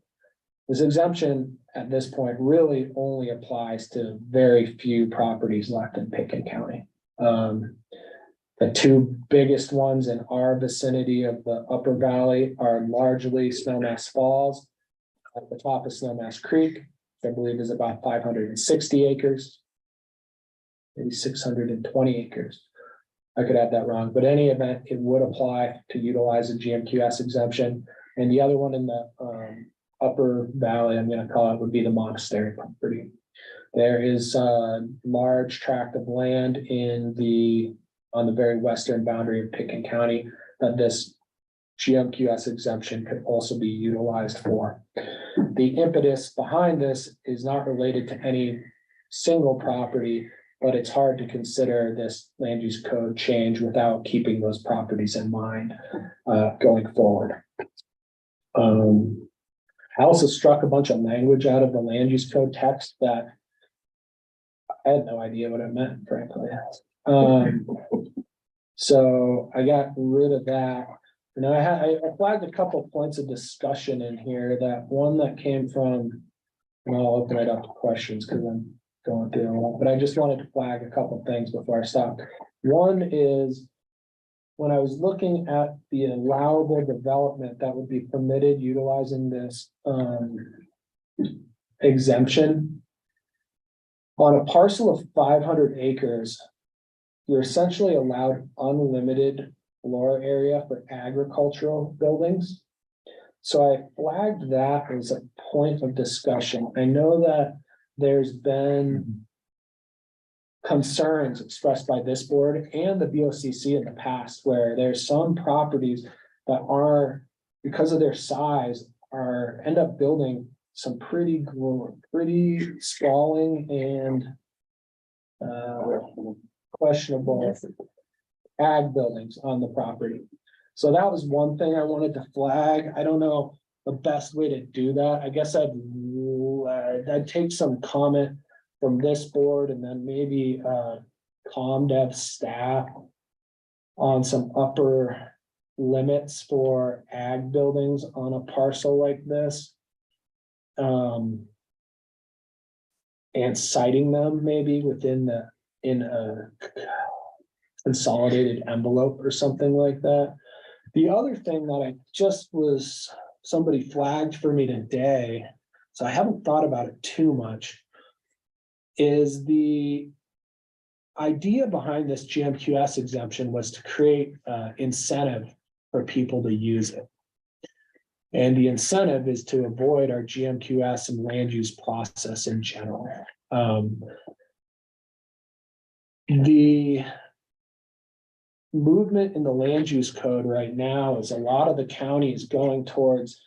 F: This exemption at this point really only applies to very few properties left in Pickens County. The two biggest ones in our vicinity of the Upper Valley are largely Snowmass Falls. At the top of Snowmass Creek, which I believe is about 560 acres. Maybe 620 acres. I could have that wrong, but any event, it would apply to utilize a GMQS exemption. And the other one in the Upper Valley, I'm going to call it, would be the monastery property. There is a large tract of land on the very western boundary of Pickens County that this GMQS exemption could also be utilized for. The impetus behind this is not related to any single property, but it's hard to consider this land use code change without keeping those properties in mind going forward. I also struck a bunch of language out of the land use code text that I had no idea what it meant, frankly. So I got rid of that. And I flagged a couple of points of discussion in here. That one that came from, and I'll open it up to questions because I'm going through a lot, but I just wanted to flag a couple of things before I stop. One is when I was looking at the allowable development that would be permitted utilizing this exemption. On a parcel of 500 acres, you're essentially allowed unlimited floor area for agricultural buildings. So I flagged that as a point of discussion. I know that there's been concerns expressed by this board and the BOCC in the past where there's some properties that are, because of their size, end up building some pretty sprawling and questionable ag buildings on the property. So that was one thing I wanted to flag. I don't know the best way to do that. I guess I'd take some comment from this board and then maybe ComDev staff on some upper limits for ag buildings on a parcel like this. And citing them maybe in a consolidated envelope or something like that. The other thing that somebody flagged for me today, so I haven't thought about it too much, is the idea behind this GMQS exemption was to create incentive for people to use it. And the incentive is to avoid our GMQS and land use process in general. The movement in the land use code right now is a lot of the counties going towards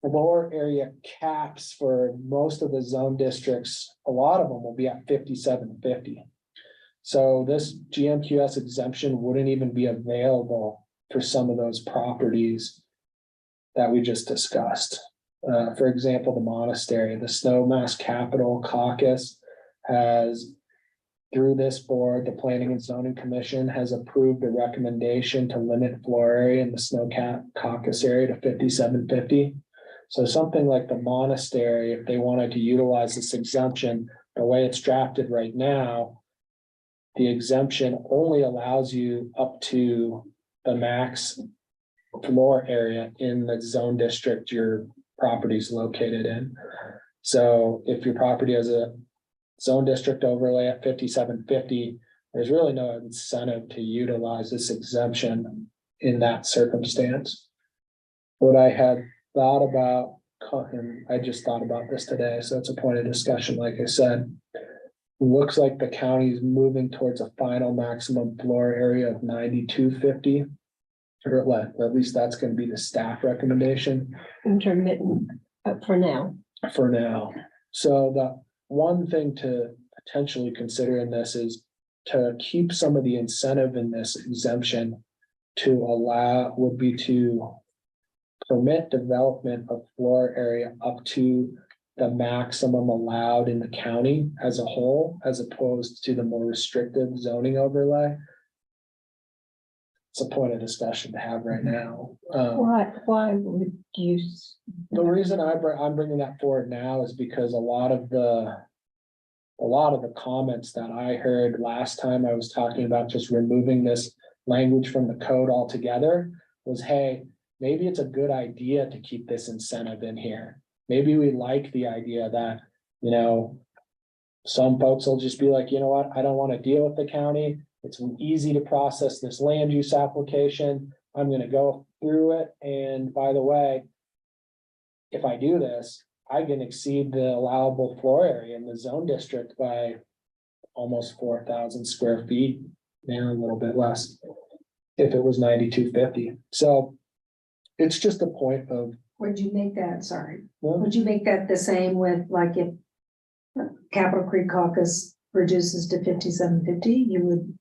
F: lower area caps for most of the zone districts. A lot of them will be at 5750. So this GMQS exemption wouldn't even be available for some of those properties that we just discussed. For example, the monastery, the Snowmass Capital Caucus has, through this board, the Planning and Zoning Commission has approved a recommendation to limit floor area in the Snowmass Caucus area to 5750. So something like the monastery, if they wanted to utilize this exemption, the way it's drafted right now, the exemption only allows you up to the max floor area in the zone district your property is located in. So if your property has a zone district overlay at 5750, there's really no incentive to utilize this exemption in that circumstance. What I had thought about, and I just thought about this today, so it's a point of discussion, like I said, looks like the county is moving towards a final maximum floor area of 9250. Or at least that's gonna be the staff recommendation
E: Intermittent, for now.
F: for now. So the one thing to potentially consider in this is to keep some of the incentive in this exemption to allow, would be to permit development of floor area up to the maximum allowed in the county as a whole, as opposed to the more restrictive zoning overlay. It's a point of discussion to have right now.
E: Why would you?
F: The reason I'm bringing that forward now is because a lot of the comments that I heard last time I was talking about just removing this language from the code altogether was, hey, maybe it's a good idea to keep this incentive in here. Maybe we like the idea that, you know, some folks will just be like, you know what, I don't want to deal with the county. It's easy to process this land use application. I'm going to go through it. And by the way, if I do this, I can exceed the allowable floor area in the zone district by almost 4,000 square feet, maybe a little bit less, if it was 9250. So it's just a point of.
C: Would you make that, sorry,
F: Well,
C: would you make that the same with, like, if Capitol Creek Caucus reduces to 5750, you would?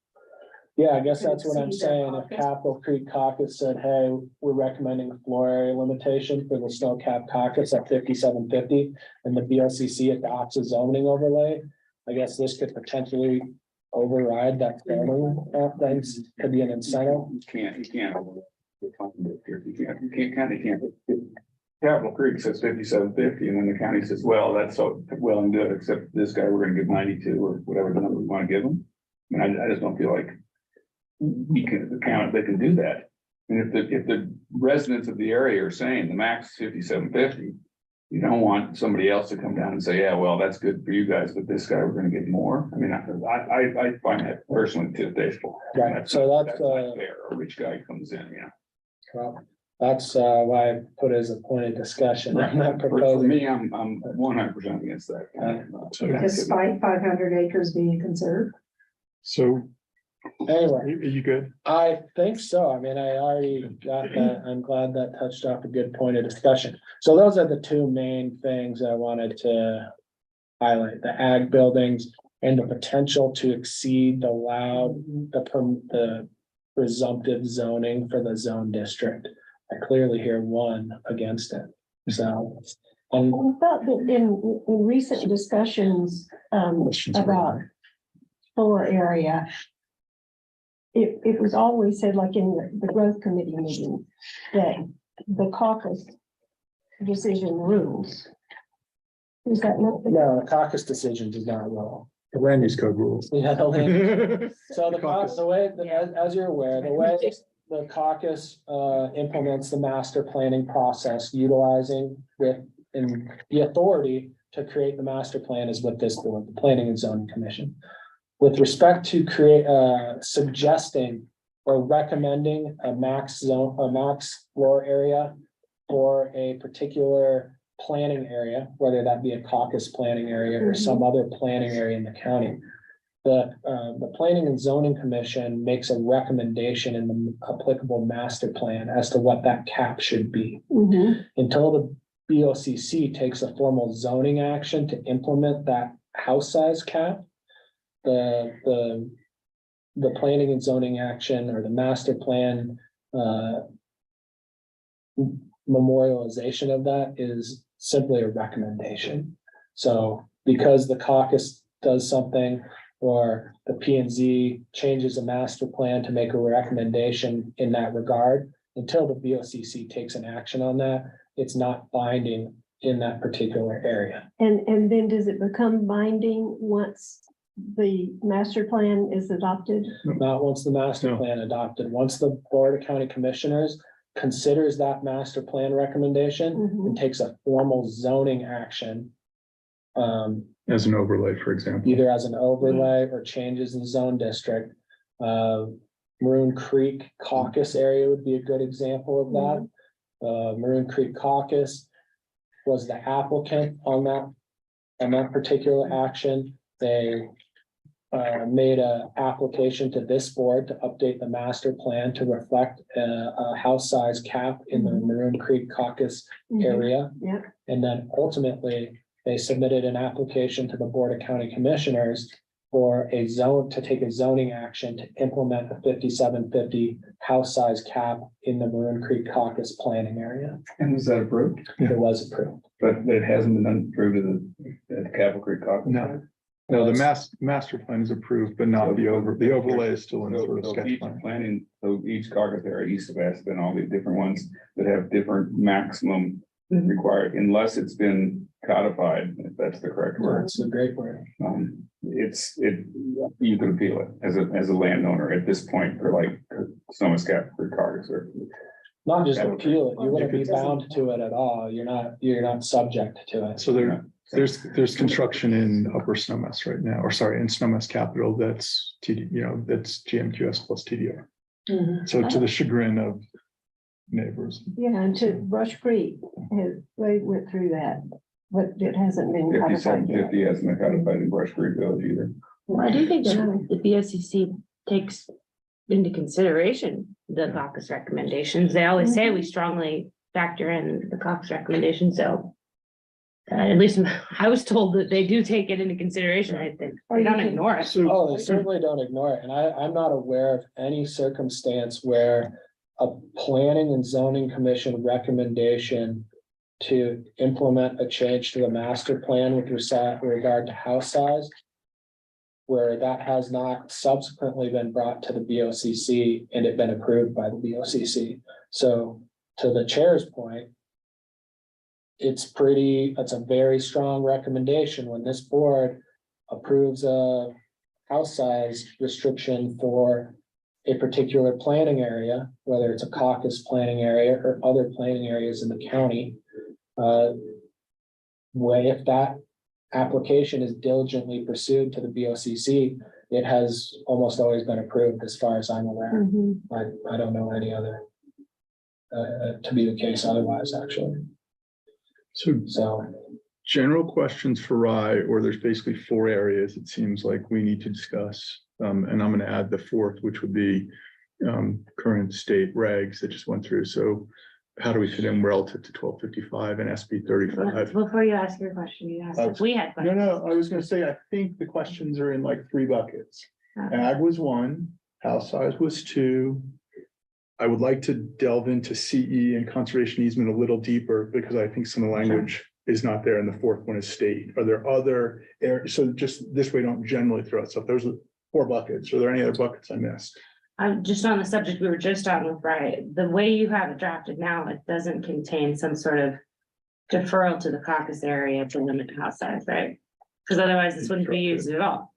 F: yeah, I guess that's what I'm
C: Exceed the
F: saying. If
C: caucus.
F: Capitol Creek Caucus said, hey, we're recommending a floor area limitation for the snow cap caucus at 5750, and the BOCC adopts a zoning overlay, I guess this could potentially override that zoning. Things could be an incentive.
I: You can't. Capitol Creek says 5750, and then the county says, well, that's so well and good, except this guy, we're gonna give 92 or whatever the number we want to give them. I mean, I just don't feel like you can, they can do that. And if the residents of the area are saying the max is 5750, you don't want somebody else to come down and say, yeah, well, that's good for you guys, but this guy, we're gonna get more. I mean, I find that personally distasteful.
F: Right, so that's
I: not fair. A rich guy comes in, you know.
F: Well, that's why I put it as a point of discussion. I'm not
I: For
F: proposing.
I: me, I'm 100% against that.
C: Despite 500 acres being conserved?
A: So
F: Anyway,
A: are you good?
F: I think so. I mean, I already got that. I'm glad that touched off a good point of discussion. So those are the two main things I wanted to highlight, the ag buildings and the potential to exceed the presumptive zoning for the zone district. I clearly hear one against it. So, and
E: I thought that in recent discussions, about floor area, it was always said, like in the growth committee meeting, that the caucus decision rules. Is that not?
F: no, the caucus decision does not roll.
A: The land use code rules.
F: Yeah, the land. So
A: The caucus.
F: the way, as you're aware, the way the caucus implements the master planning process, utilizing and the authority to create the master plan is with this board, the Planning and Zoning Commission. With respect to suggesting or recommending a max floor area for a particular planning area, whether that be a caucus planning area or some other planning area in the county. The Planning and Zoning Commission makes a recommendation in the applicable master plan as to what that cap should be.
E: Mhm.
F: Until the BOCC takes a formal zoning action to implement that house size cap, the planning and zoning action or the master plan memorialization of that is simply a recommendation. So because the caucus does something or the P and Z changes a master plan to make a recommendation in that regard, until the BOCC takes an action on that, it's not binding in that particular area.
E: And then does it become binding once the master plan is adopted?
F: Not once the master
A: No.
F: plan adopted, once the Board of County Commissioners considers that master plan recommendation
E: Mhm.
F: and takes a formal zoning action.
A: As an overlay, for example.
F: Either as an overlay or changes in zone district. Maroon Creek Caucus area would be a good example of that. Maroon Creek Caucus was the applicant on that particular action. They made a application to this board to update the master plan to reflect a house size cap in the Maroon Creek Caucus area.
E: Yeah.
F: And then ultimately, they submitted an application to the Board of County Commissioners for a zone, to take a zoning action to implement a 5750 house size cap in the Maroon Creek Caucus planning area.
I: And was that approved?
F: It was approved.
I: But it hasn't been approved to the Capitol Creek Caucus?
A: No. No, the master plan is approved, but not the overlay is still in sort of
I: So
A: sketch
I: each
A: plan.
I: planning, so each caucus area east of Aspen, all these different ones that have different maximum required, unless it's been codified, if that's the correct word.
F: That's a great word.
I: You could appeal it as a landowner at this point for like Sonoma Capitol Caucus or.
F: Not just appeal it, you wouldn't be bound to it at all. You're not subject to it.
A: So there's construction in Upper Snowmass right now, or sorry, in Snowmass Capital, that's that's GMQS plus TDR. So to the chagrin of neighbors.
E: Yeah, and to Brush Creek, they went through that, but it hasn't been codified yet.
I: 5750 hasn't been codified in Brush Creek Village either.
G: Well, I do think that the BOCC takes into consideration the caucus recommendations. They always say we strongly factor in the caucus recommendations, so. At least I was told that they do take it into consideration. They don't ignore it.
F: Oh, they certainly don't ignore it, and I'm not aware of any circumstance where a planning and zoning commission recommendation to implement a change to the master plan with regard to house size, where that has not subsequently been brought to the BOCC and it been approved by the BOCC. So to the chair's point, it's a very strong recommendation when this board approves a house size restriction for a particular planning area, whether it's a caucus planning area or other planning areas in the county. If that application is diligently pursued to the BOCC, it has almost always been approved as far as I'm aware. I don't know any other to be the case otherwise, actually. So
A: General questions for Rye, or there's basically 4 areas it seems like we need to discuss. And I'm going to add the 4th, which would be current state regs that just went through. So how do we fit in relative to 1255 and SB 35?
G: Before you ask your question, you asked if we had questions.
A: No, I was going to say, I think the questions are in like 3 buckets.
G: Okay.
A: Ag was 1, house size was 2. I would like to delve into CE and conservation easement a little deeper because I think some of the language is not there, and the 4th one is state. Are there other areas? So just this way, don't generally throw out stuff. Those are 4 buckets. Are there any other buckets I missed?
G: I'm just on the subject we were just on with Brian. The way you have it drafted now, it doesn't contain some sort of deferral to the caucus area to limit house size, right? Because otherwise this wouldn't be used at all.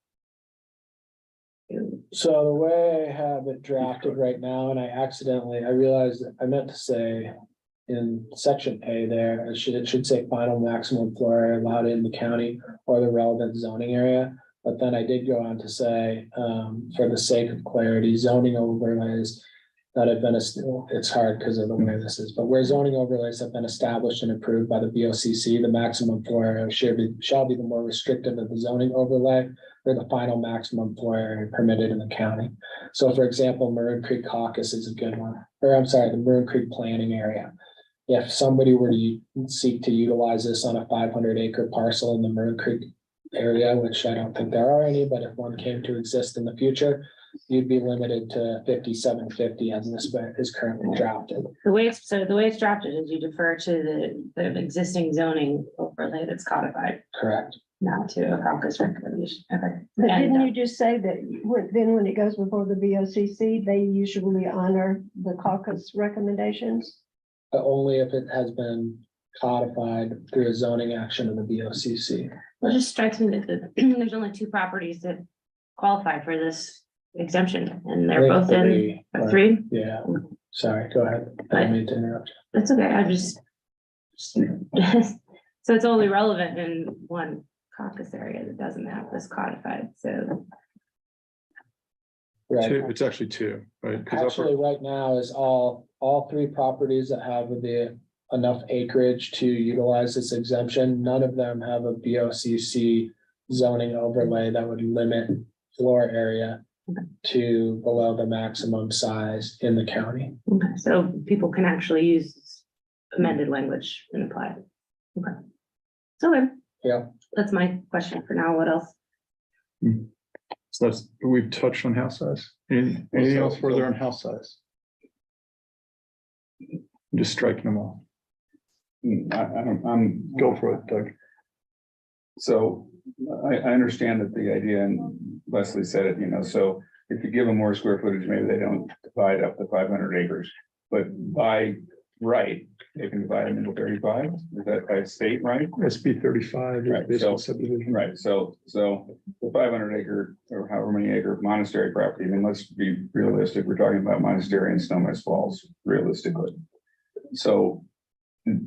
F: So the way I have it drafted right now, and I realized that I meant to say in section A there, it should say final maximum floor area allowed in the county or the relevant zoning area. But then I did go on to say, for the sake of clarity, zoning overlays that have been, it's hard because of the way this is, but where zoning overlays have been established and approved by the BOCC, the maximum floor area shall be the more restrictive of the zoning overlay or the final maximum floor area permitted in the county. So for example, Maroon Creek Caucus is a good one, or I'm sorry, the Maroon Creek planning area. If somebody were to seek to utilize this on a 500-acre parcel in the Maroon Creek area, which I don't think there are any, but if one came to exist in the future, you'd be limited to 5750 as this is currently drafted.
G: The way it's drafted is you defer to the existing zoning overlay that's codified,
F: Correct.
G: not to a caucus recommendation. Okay.
E: But
G: And,
E: didn't you just say that then when it goes before the BOCC, they usually honor the caucus recommendations?
F: Only if it has been codified through a zoning action of the BOCC.
G: Well, it just strikes me that there's only 2 properties that qualify for this exemption, and they're both in 3.
F: Yeah, sorry, go ahead. I didn't mean to interrupt.
G: That's okay. I just. So it's only relevant in one caucus area that doesn't have this codified, so.
F: Right.
A: It's actually 2, right? 'Cause
F: Actually, right now is all 3 properties that have enough acreage to utilize this exemption. None of them have a BOCC zoning overlay that would limit floor area
G: Okay.
F: to below the maximum size in the county.
G: Okay, so people can actually use amended language and apply it. Okay. So then,
F: Yeah.
G: that's my question for now. What else?
A: So we've touched on house size. Anything else further on house size? I'm just striking them all.
I: I'm.
A: Go for it, Doug.
I: So I understand that the idea, and Leslie said it, so if you give them more square footage, maybe they don't divide up the 500 acres. But by right, they can divide them into 35, is that by state, right?
A: SB 35 is
I: Right,
A: basically
I: so-
A: subdivision.
I: Right, so the 500 acre or however many acre monastery property, I mean, let's be realistic, we're talking about monastery and Snowmass Falls, realistically. So the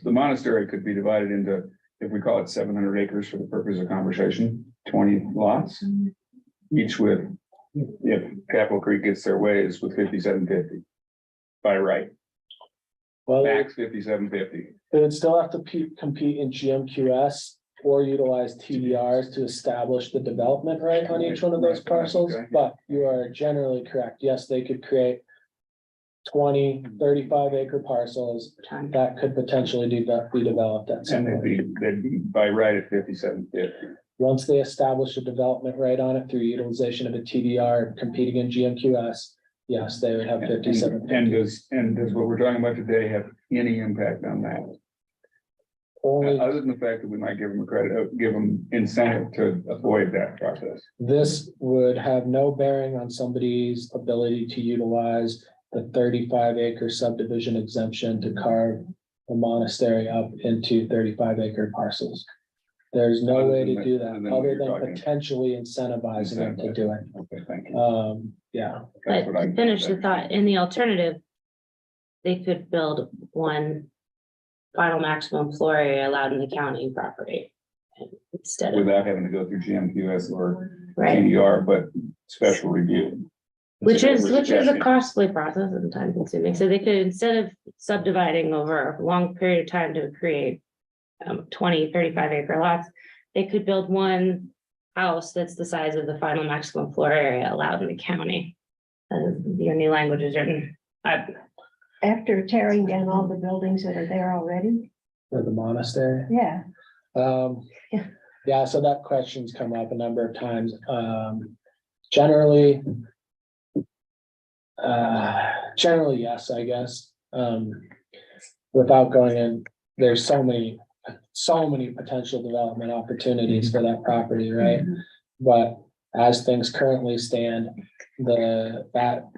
I: monastery could be divided into, if we call it 700 acres for the purpose of conversation, 20 lots. Each with, if Capitol Creek gets their ways with 5750. By right,
F: Well,
I: max 5750.
F: they would still have to compete in GMQS or utilize TDRs to establish the development right on each one of those parcels,
I: Okay.
F: but you are generally correct. Yes, they could create 20, 35 acre parcels that could potentially be developed at some
I: And
F: point.
I: they'd be by right at 5750.
F: Once they establish a development right on it through utilization of a TDR competing in GMQS, yes, they would have 57.
I: And does what we're talking about today have any impact on that?
F: Only
I: Other than the fact that we might give them a credit, give them incentive to avoid that process.
F: this would have no bearing on somebody's ability to utilize the 35 acre subdivision exemption to carve the monastery up into 35 acre parcels. There's no
I: Other
F: way
I: than
F: to do
I: that-
F: that,
I: other than what
F: other
I: you're
F: than
I: talking.
F: potentially incentivizing them to do it.
I: Okay, thank you.
F: Yeah,
I: That's
G: But
I: what I-
G: to finish the thought, in the alternative, they could build one final maximum floor area allowed in the county property. Instead of,
I: Without having to go through GMQS or
G: right,
I: TDR, but special review.
G: which
I: That's
G: is
I: what we're
G: a
I: suggesting.
G: costly process and time consuming. So they could, instead of subdividing over a long period of time to create 20, 35 acre lots, they could build one house that's the size of the final maximum floor area allowed in the county. Your new language is written.
E: After tearing down all the buildings that are there already?
F: for the monastery.
E: Yeah. Yeah.
F: Yeah, so that question's come up a number of times. Generally. Generally, yes, I guess. Without going in, there's so many potential development opportunities for that property, right? But as things currently stand, that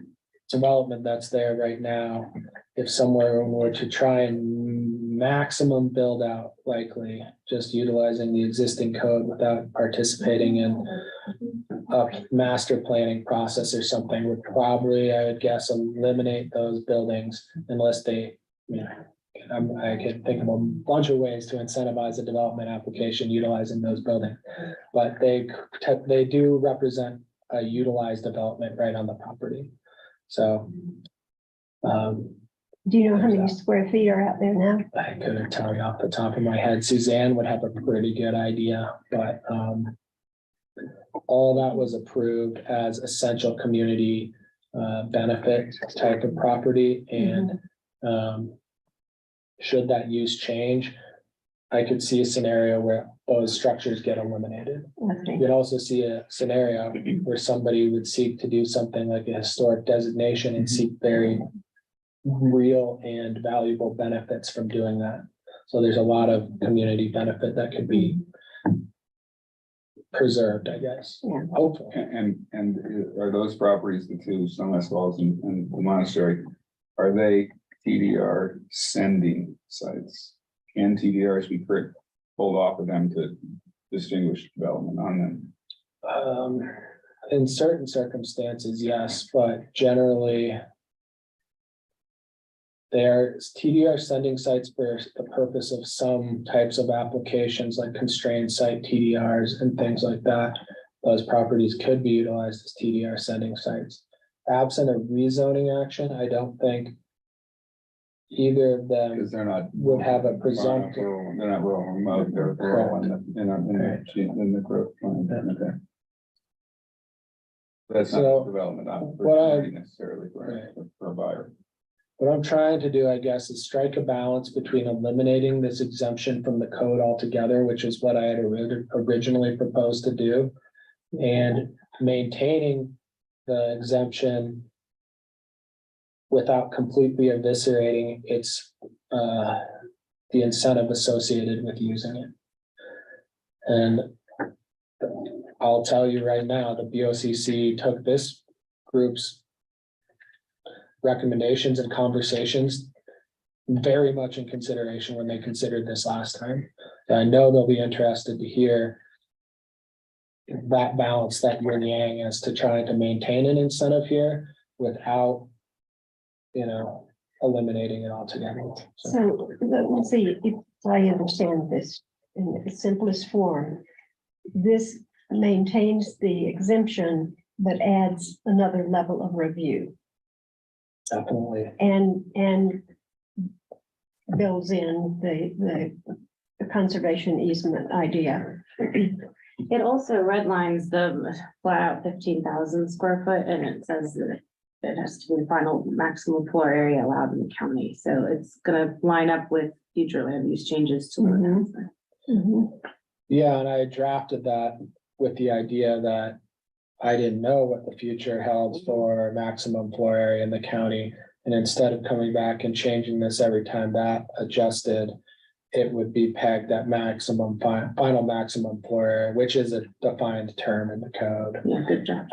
F: development that's there right now, if someone were to try and maximum build out, likely just utilizing the existing code without participating in a master planning process or something would probably, I would guess, eliminate those buildings unless they, I can think of a bunch of ways to incentivize a development application utilizing those buildings. But they do represent a utilized development right on the property. So.
E: Do you know how many square feet are out there now?
F: I couldn't tell you off the top of my head. Suzanne would have a pretty good idea, but all that was approved as essential community benefit type of property, and should that use change, I could see a scenario where those structures get eliminated.
E: Okay.
F: You'd also see a scenario where somebody would seek to do something like a historic designation and seek very real and valuable benefits from doing that. So there's a lot of community benefit that could be preserved, I guess.
E: Yeah.
F: Hopefully.
I: And are those properties, the two, Snowmass Falls and the monastery, are they TDR sending sites? Can TDRs be pulled off of them to distinguish development on them?
F: In certain circumstances, yes, but generally there's TDR sending sites for the purpose of some types of applications like constrained site TDRs and things like that. Those properties could be utilized as TDR sending sites. Absent a rezoning action, I don't think either of them
I: Because they're not.
F: would have a presumptive.
I: They're not rural remote, they're rural in the growth plan. Okay. That's not
F: So,
I: development
F: what I-
I: opportunity necessarily for a buyer.
F: What I'm trying to do, I guess, is strike a balance between eliminating this exemption from the code altogether, which is what I had originally proposed to do. And maintaining the exemption without completely eviscerating its, the incentive associated with using it. And I'll tell you right now, the BOCC took this group's recommendations and conversations very much in consideration when they considered this last time. And I know they'll be interested to hear that balance, that yin yang, as to trying to maintain an incentive here without, eliminating it altogether. So,
E: So let me see if I understand this in the simplest form. This maintains the exemption, but adds another level of review
F: definitely.
E: and builds in the conservation easement idea.
G: It also redlines the flat out 15,000 square foot, and it says that it has to be the final maximum floor area allowed in the county. So it's gonna line up with future land use changes to.
E: Mhm.
F: Yeah, and I drafted that with the idea that I didn't know what the future held for maximum floor area in the county. And instead of coming back and changing this every time that adjusted, it would be pegged at maximum final maximum floor area, which is a defined term in the code.
G: Yeah, good job.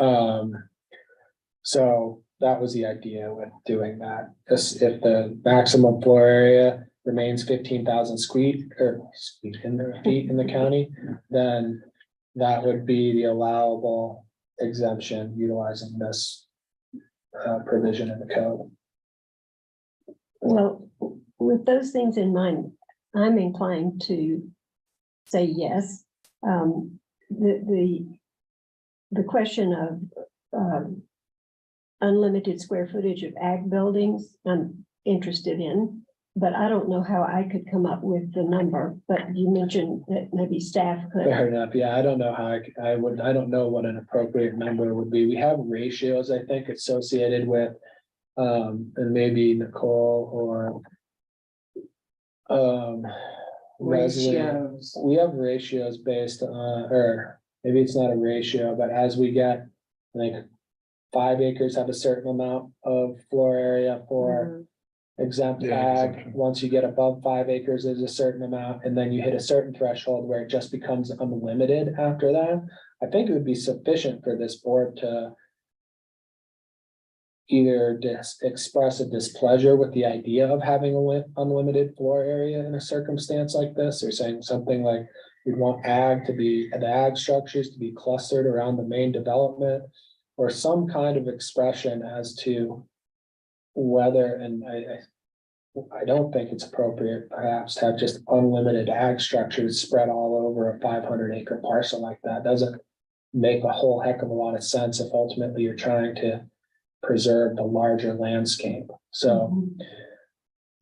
F: So that was the idea with doing that. If the maximum floor area remains 15,000 feet in the county, then that would be the allowable exemption utilizing this provision in the code.
E: Well, with those things in mind, I'm inclined to say yes. The question of unlimited square footage of ag buildings, I'm interested in, but I don't know how I could come up with the number, but you mentioned that maybe staff could.
F: Fair enough. Yeah, I don't know how I don't know what an appropriate number would be. We have ratios, I think, associated with, and maybe Nicole or Leslie.
C: Ratios.
F: We have ratios based on, or maybe it's not a ratio, but as we get, I think 5 acres have a certain amount of floor area for exempt
A: Yeah,
F: ag.
A: exemption.
F: Once you get above 5 acres, there's a certain amount, and then you hit a certain threshold where it just becomes unlimited after that. I think it would be sufficient for this board to either express a displeasure with the idea of having unlimited floor area in a circumstance like this, or saying something like we'd want the ag structures to be clustered around the main development, or some kind of expression as to whether, and I don't think it's appropriate perhaps to have just unlimited ag structures spread all over a 500-acre parcel like that. Doesn't make a whole heck of a lot of sense if ultimately you're trying to preserve the larger landscape. So,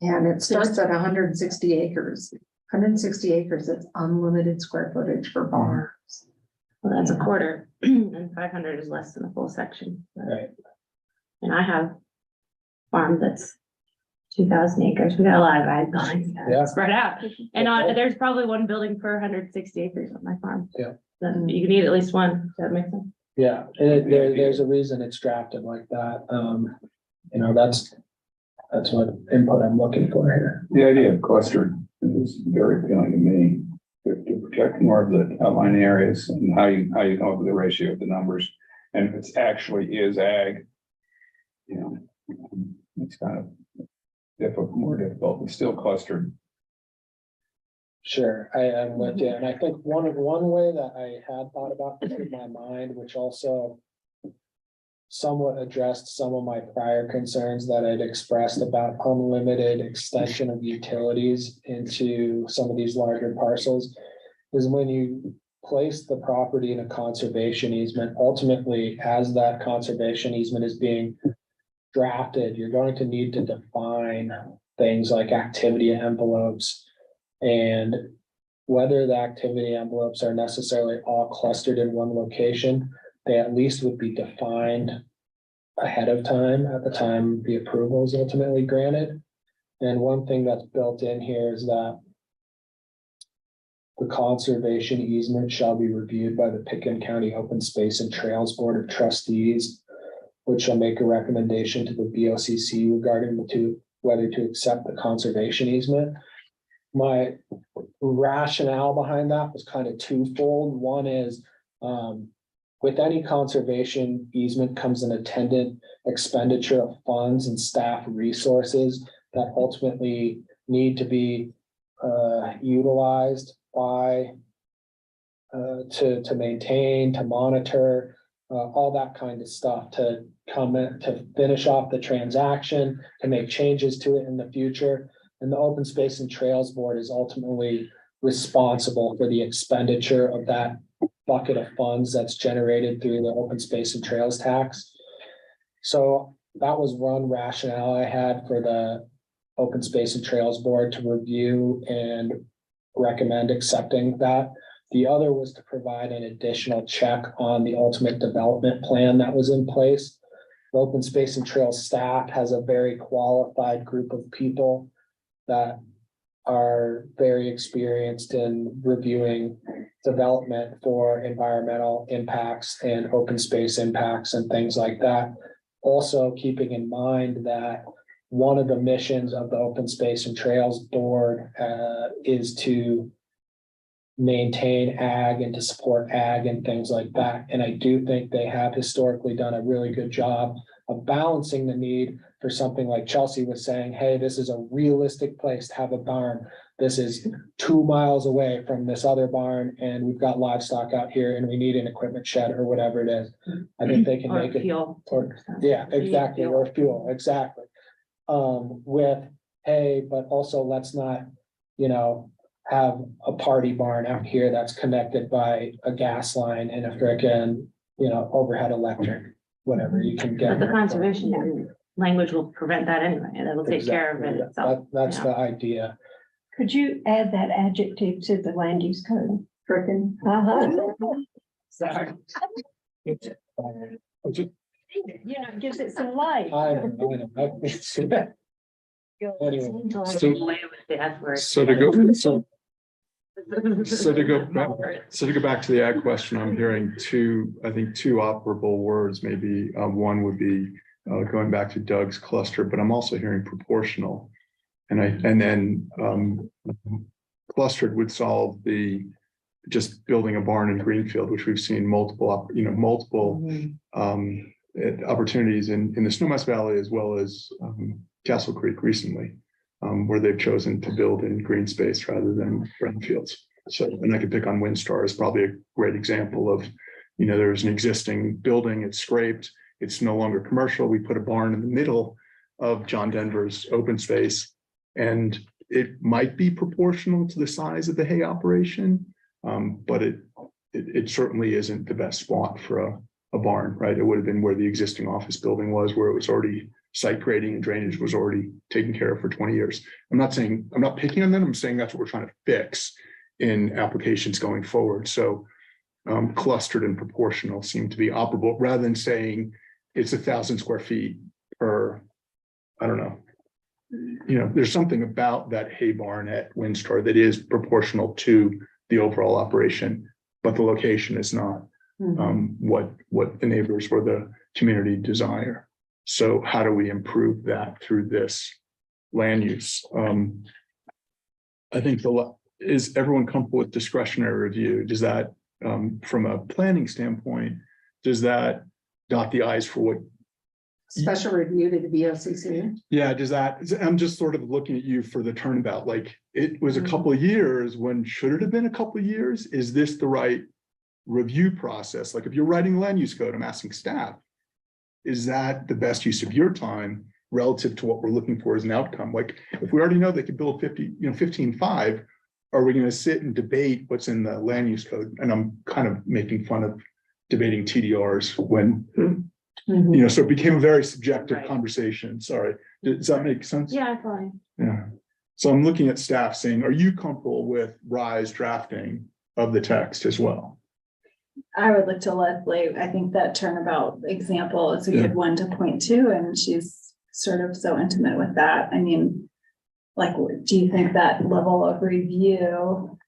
C: Yeah, and it starts at 160 acres. 160 acres, it's unlimited square footage for farms.
G: Well, that's a quarter, and 500 is less than a full section.
F: right,
G: And I have farm that's 2,000 acres. We got a lot of ag buildings
F: Yeah.
G: spread out. And
F: Okay.
G: there's probably one building per 160 acres on my farm.
F: Yeah.
G: Then you need at least one. Does that make sense?
F: yeah, and there's a reason it's drafted like that. That's what input I'm looking for here.
I: The idea of clustered is very appealing to me, to protect more of the outlying areas and how you come up with the ratio of the numbers. And if it's actually is ag, it's kind of more difficult, but still clustered.
F: Sure, I am with you, and I think one way that I had thought about this in my mind, which also somewhat addressed some of my prior concerns that I'd expressed about unlimited extension of utilities into some of these larger parcels, is when you place the property in a conservation easement, ultimately, as that conservation easement is being drafted, you're going to need to define things like activity envelopes. And whether the activity envelopes are necessarily all clustered in one location, I they at least would be defined ahead of time, at the time the approval is ultimately granted. And one thing that's built in here is that the conservation easement shall be reviewed by the Pickens County Open Space and Trails Board of Trustees, which shall make a recommendation to the BOCC regarding whether to accept the conservation easement. My rationale behind that was kind of twofold. One is, with any conservation easement comes an attendant expenditure of funds and staff resources that ultimately need to be utilized by to maintain, to monitor, all that kind of stuff, to come in, to finish off the transaction, to make changes to it in the future. And the Open Space and Trails Board is ultimately responsible for the expenditure of that bucket of funds that's generated through the open space and trails tax. So that was one rationale I had for the Open Space and Trails Board to review and recommend accepting that. The other was to provide an additional check on the ultimate development plan that was in place. The Open Space and Trails staff has a very qualified group of people that are very experienced in reviewing development for environmental impacts and open space impacts and things like that. Also keeping in mind that one of the missions of the Open Space and Trails Board is to maintain ag and to support ag and things like that. And I do think they have historically done a really good job of balancing the need for something like Chelsea was saying, hey, this is a realistic place to have a barn. This is 2 miles away from this other barn and we've got livestock out here and we need an equipment shed or whatever it is. I think they can
G: Or
F: make it.
G: fuel.
F: Yeah, exactly, or fuel, exactly. With, hey, but also let's not, have a party barn out here that's connected by a gas line and a frickin', overhead electric, whatever you can get.
G: But the conservation language will prevent that anyway, and it'll take care of it
F: Exactly.
G: itself.
F: That's
G: Yeah.
F: the idea.
E: Could you add that adjective to the land use code?
K: Frickin'.
G: Sorry.
E: Gives it some life.
F: I know. Anyway,
G: Away with the F word.
A: So to go back to the ag question, I'm hearing two operable words, maybe one would be going back to Doug's cluster, but I'm also hearing proportional. And then clustered would solve the just building a barn in Greenfield, which we've seen multiple opportunities in the Snowmass Valley as well as Castle Creek recently, where they've chosen to build in green space rather than brownfields. So, and I could pick on Windstar as probably a great example of, there's an existing building, it's scraped, it's no longer commercial. We put a barn in the middle of John Denver's open space, and it might be proportional to the size of the hay operation, but it certainly isn't the best spot for a barn, right? It would have been where the existing office building was, where it was already site grading and drainage was already taken care of for 20 years. I'm not picking on them. I'm saying that's what we're trying to fix in applications going forward. So clustered and proportional seem to be operable rather than saying it's 1,000 square feet per, I don't know. There's something about that hay barn at Windstar that is proportional to the overall operation, but the location is not what the neighbors or the community desire. So how do we improve that through this land use? I think is everyone comfortable with discretionary review? Does that, from a planning standpoint, does that dot the i's for what?
C: Special review to the BOCC.
A: Yeah, I'm just sort of looking at you for the turnabout, like it was a couple of years when should it have been a couple of years? Is this the right review process? Like if you're writing land use code, I'm asking staff, is that the best use of your time relative to what we're looking for as an outcome? Like if we already know they could build 15.5, are we going to sit and debate what's in the land use code? And I'm kind of making fun of debating TDRs when, so it became a very subjective
G: Right.
A: conversation. Sorry. Does that make sense?
G: Yeah, fine.
A: Yeah. So I'm looking at staff saying, are you comfortable with RISE drafting of the text as well?
B: I would look to Leslie. I think that turnabout example is a
A: Yeah.
B: good one to point to, and she's sort of so intimate with that. I mean, like, do you think that level of review?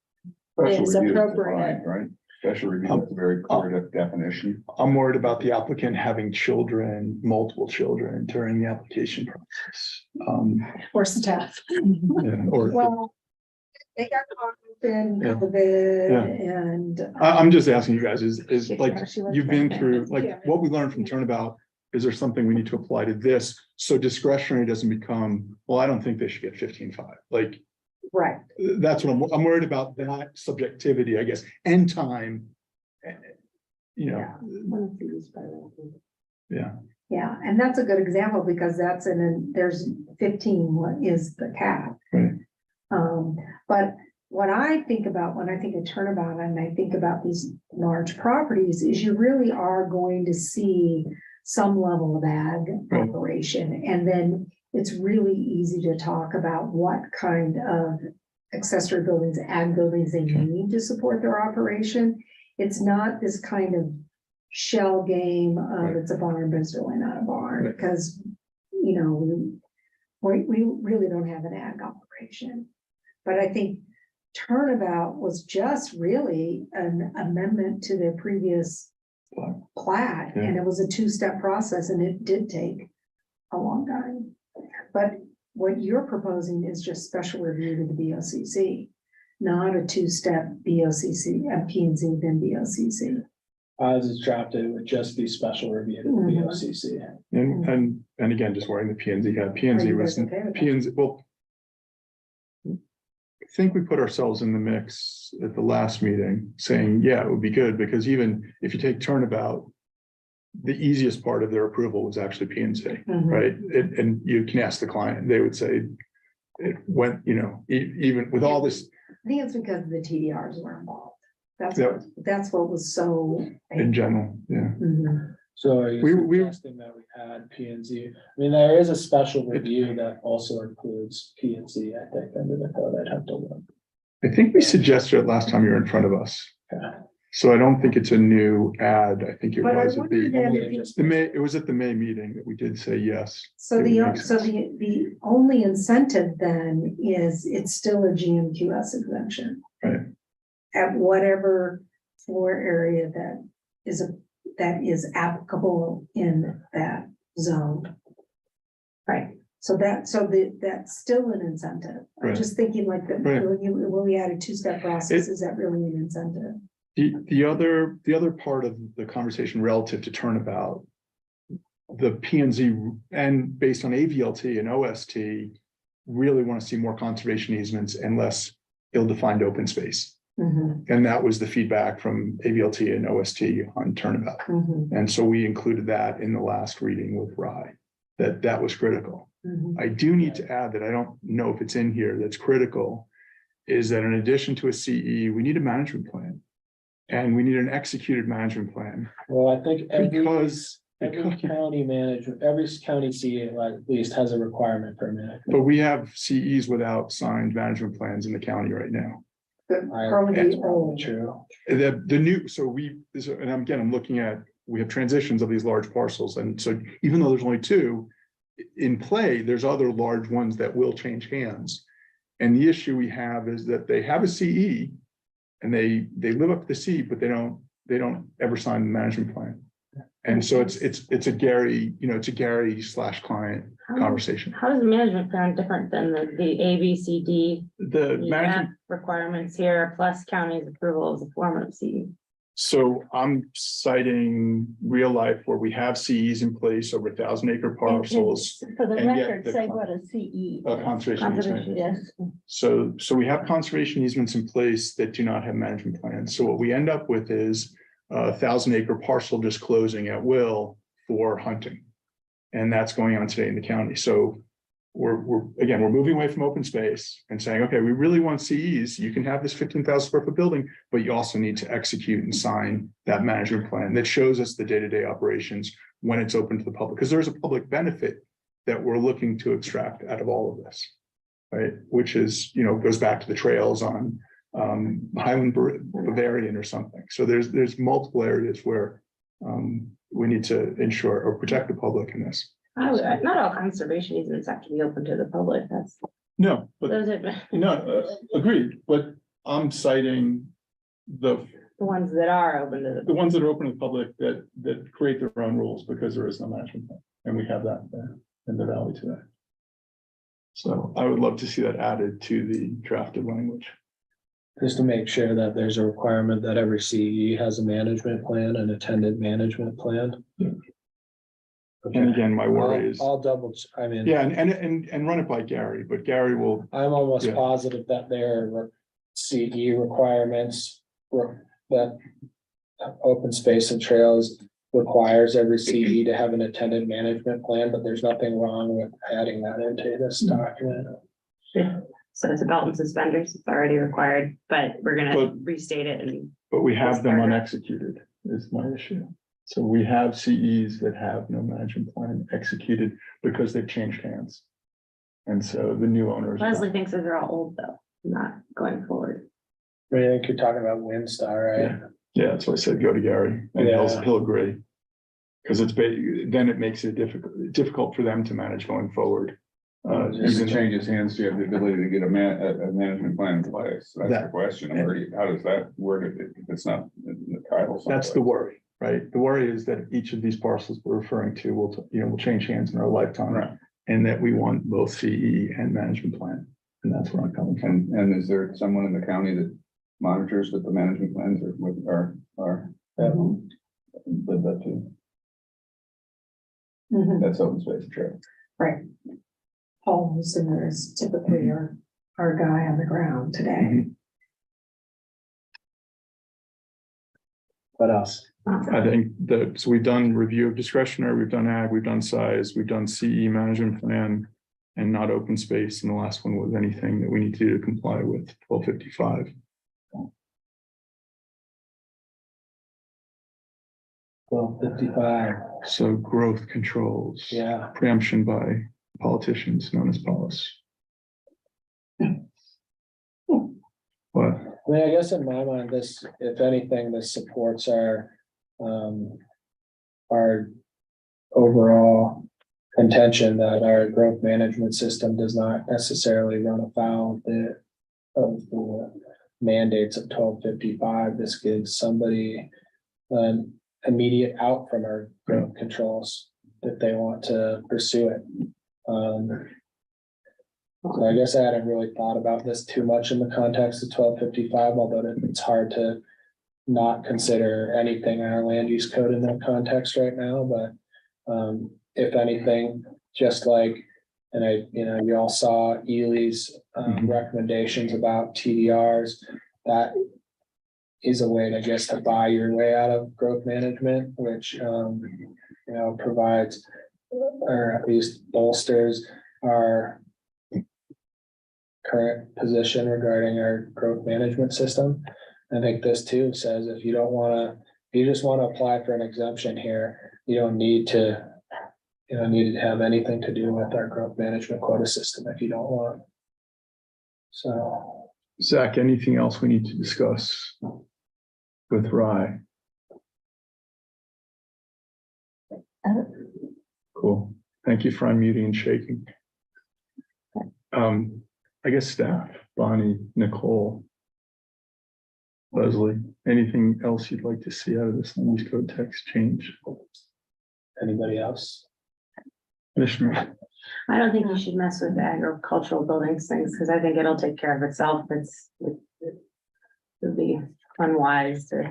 I: Special
B: Is
I: review
B: appropriate.
I: defined, right? Special review is a very clear definition.
A: I'm worried about the applicant having children, multiple children during the application process.
B: Or staff?
A: Yeah, or,
C: Well, they got caught up in
A: Yeah.
C: COVID
A: Yeah.
C: and.
A: I'm just asking you guys, is like,
E: Yeah, she was
A: you've been
E: pregnant.
A: through, like, what we learned from Turnabout, is there something we need to apply to this? So discretionary doesn't become, well, I don't think they should get 15.5. Like,
C: Right,
A: that's what I'm worried about, that subjectivity, I guess, and time. You know, yeah,
C: yeah, and that's a good example because that's there's 15 what is the cap.
A: Right.
C: But what I think about when I think of Turnabout and I think about these large properties is you really are going to see some level of ag
A: Right.
C: operation. And then it's really easy to talk about what kind of accessory buildings, ag buildings they need to support their operation. It's not this kind of shell game of
A: Right.
C: it's a barn, but it's really not a barn,
A: Right.
C: because, you know, we really don't have an ag operation. But I think Turnabout was just really an amendment to their previous plat, and it was a two-step process, and it did take a long time. But what you're proposing is just special review to the BOCC, not a two-step BOCC, P and Z, then BOCC.
F: As it's drafted, it would just be special review to the
C: Mhm.
F: BOCC.
A: and again, just wearing the P and Z hat, P and
C: Are
A: Z
C: you
A: was,
C: guys okay with that?
A: P and Z, well. I think we put ourselves in the mix at the last meeting, saying, yeah, it would be good, because even if you take Turnabout. The easiest part of their approval was actually P and Z,
C: Mhm.
A: right? And you can ask the client, they would say. It went, you know, even with all this
C: I think it's because the TDRs were involved.
A: Yeah.
C: That's what was so.
A: in general, yeah.
C: Mhm.
F: So are you
A: We-
F: suggesting that we add P and Z? I mean, there is a special review that also includes P and Z, I think, under the code. I'd have to look.
A: I think we suggested it last time you were in front of us.
F: Okay.
A: So I don't think it's a new ad. I think it
C: But I
A: was at
C: wonder
A: the,
C: then if you-
A: the May, it was at the May meeting that we did say yes.
C: So
A: It
C: the,
A: makes
C: so
A: sense.
C: the only incentive then is it's still a GMQS exemption.
A: Right.
C: At whatever floor area that is applicable in that zone.
G: Right.
C: So that's still an incentive. I'm
A: Right.
C: just thinking like that,
A: Right.
C: when we add a two-step process, is that really an incentive?
A: The other part of the conversation relative to Turnabout. The P and Z and based on AVLT and OST. Really want to see more conservation easements and less ill-defined open space.
C: Mhm,
A: And that was the feedback from AVLT and OST on Turnabout.
C: mhm,
A: And so we included that in the last reading with Rye, that was critical.
C: mhm.
A: I do need to add that I don't know if it's in here that's critical. Is that in addition to a CE, we need a management plan. And we need an executed management plan
F: Well, I think every
A: because,
F: county manager, every county CA at least has a requirement for a minute.
A: but we have CEs without signed management plans in the county right now.
C: But
F: I-
C: probably
F: That's
C: the
F: probably
C: old.
F: true.
A: The new, and again, I'm looking at, we have transitions of these large parcels, and so even though there's only two. In play, there's other large ones that will change hands. And the issue we have is that they have a CE. And they live up to the CE, but they don't ever sign the management plan. And so it's a Gary, it's a Gary/client conversation.
G: How does the management plan different than the A, B, C, D?
A: The
G: You
A: management,
G: have requirements here, plus county's approval as a form of C.
A: so I'm citing real life where we have CEs in place over 1,000-acre parcels.
E: For the
A: And yet
E: record,
A: the
E: say
A: con-
E: what a CE.
A: Conservation easement.
E: Yes,
A: So we have conservation easements in place that do not have management plans. So what we end up with is a 1,000-acre parcel just closing at will for hunting. And that's going on today in the county. So we're moving away from open space and saying, okay, we really want CEs. You can have this 15,000 square foot building, but you also need to execute and sign that management plan that shows us the day-to-day operations when it's open to the public, because there's a public benefit that we're looking to extract out of all of this. Right, which is, goes back to the trails on Highland Bavarian or something. So there's multiple areas where we need to ensure or protect the public in this.
G: Not all conservation easements have to be open to the public, that's,
A: No, but
G: those are
A: no, agreed, but I'm citing the
G: the ones that are open to
A: the ones that are open to the public that create their own rules because there is no management plan. And we have that there in the valley today. So I would love to see that added to the drafted language.
F: Just to make sure that there's a requirement that every CE has a management plan, an attendant management plan.
A: And again, my worry is,
F: I'll double, I mean.
A: yeah, and run it by Gary, but Gary will,
F: I'm almost
A: Yeah.
F: positive that there are CE requirements that open space and trails requires every CE to have an attendant management plan, but there's nothing wrong with adding that into this document.
G: So it's a belt and suspenders, it's already required, but we're gonna
A: But-
G: restate it and
A: but we have them
G: Yes, sir.
A: unexecuted is my issue. So we have CEs that have no management plan executed because they've changed hands. And so the new owners.
G: Leslie thinks those are all old though, not going forward.
F: I mean, I think you're talking about Windstar, right?
A: Yeah, yeah, that's why I said go to Gary and
F: Yeah.
A: he'll agree. Because then it makes it difficult for them to manage going forward.
I: As it
A: Even
I: changes hands, you have the ability to get a management plan in place. That's the question. How does that work if it's not in the title?
A: that's the worry, right? The worry is that each of these parcels we're referring to will change hands in our lifetime.
I: Right.
A: And that we want both CE and management plan. And that's where I'm coming from.
I: And is there someone in the county that monitors that the management plans are did that too? That's open space and trail.
C: Right. Paul Lucimer is typically our guy on the ground today.
F: What else?
A: I think that, so we've done review of discretionary, we've done ag, we've done size, we've done CE management plan. And not open space, and the last one was anything that we need to do to comply with 1255.
F: 1255,
A: So growth controls.
F: yeah.
A: Preemption by politicians known as policy. But
F: I mean, I guess in my mind, this, if anything, this supports our overall contention that our growth management system does not necessarily run afoul of the mandates of 1255. This gives somebody an immediate out from our growth controls if they want to pursue it. So I guess I hadn't really thought about this too much in the context of 1255, although it's hard to not consider anything in our land use code in that context right now, but if anything, just like, and you all saw Ely's recommendations about TDRs, that is a way, I guess, to buy your way out of growth management, which, provides, or at least bolsters our current position regarding our growth management system. I think this too says if you just want to apply for an exemption here, you don't need to have anything to do with our growth management quota system if you don't want. So.
A: Zach, anything else we need to discuss with Rye? Cool. Thank you for unmuting and shaking. I guess staff, Bonnie, Nicole, Leslie, anything else you'd like to see out of this land use code text change?
F: Anybody else?
A: Commissioner,
G: I don't think you should mess with the agricultural buildings things, because I think it'll take care of itself. It would be unwise to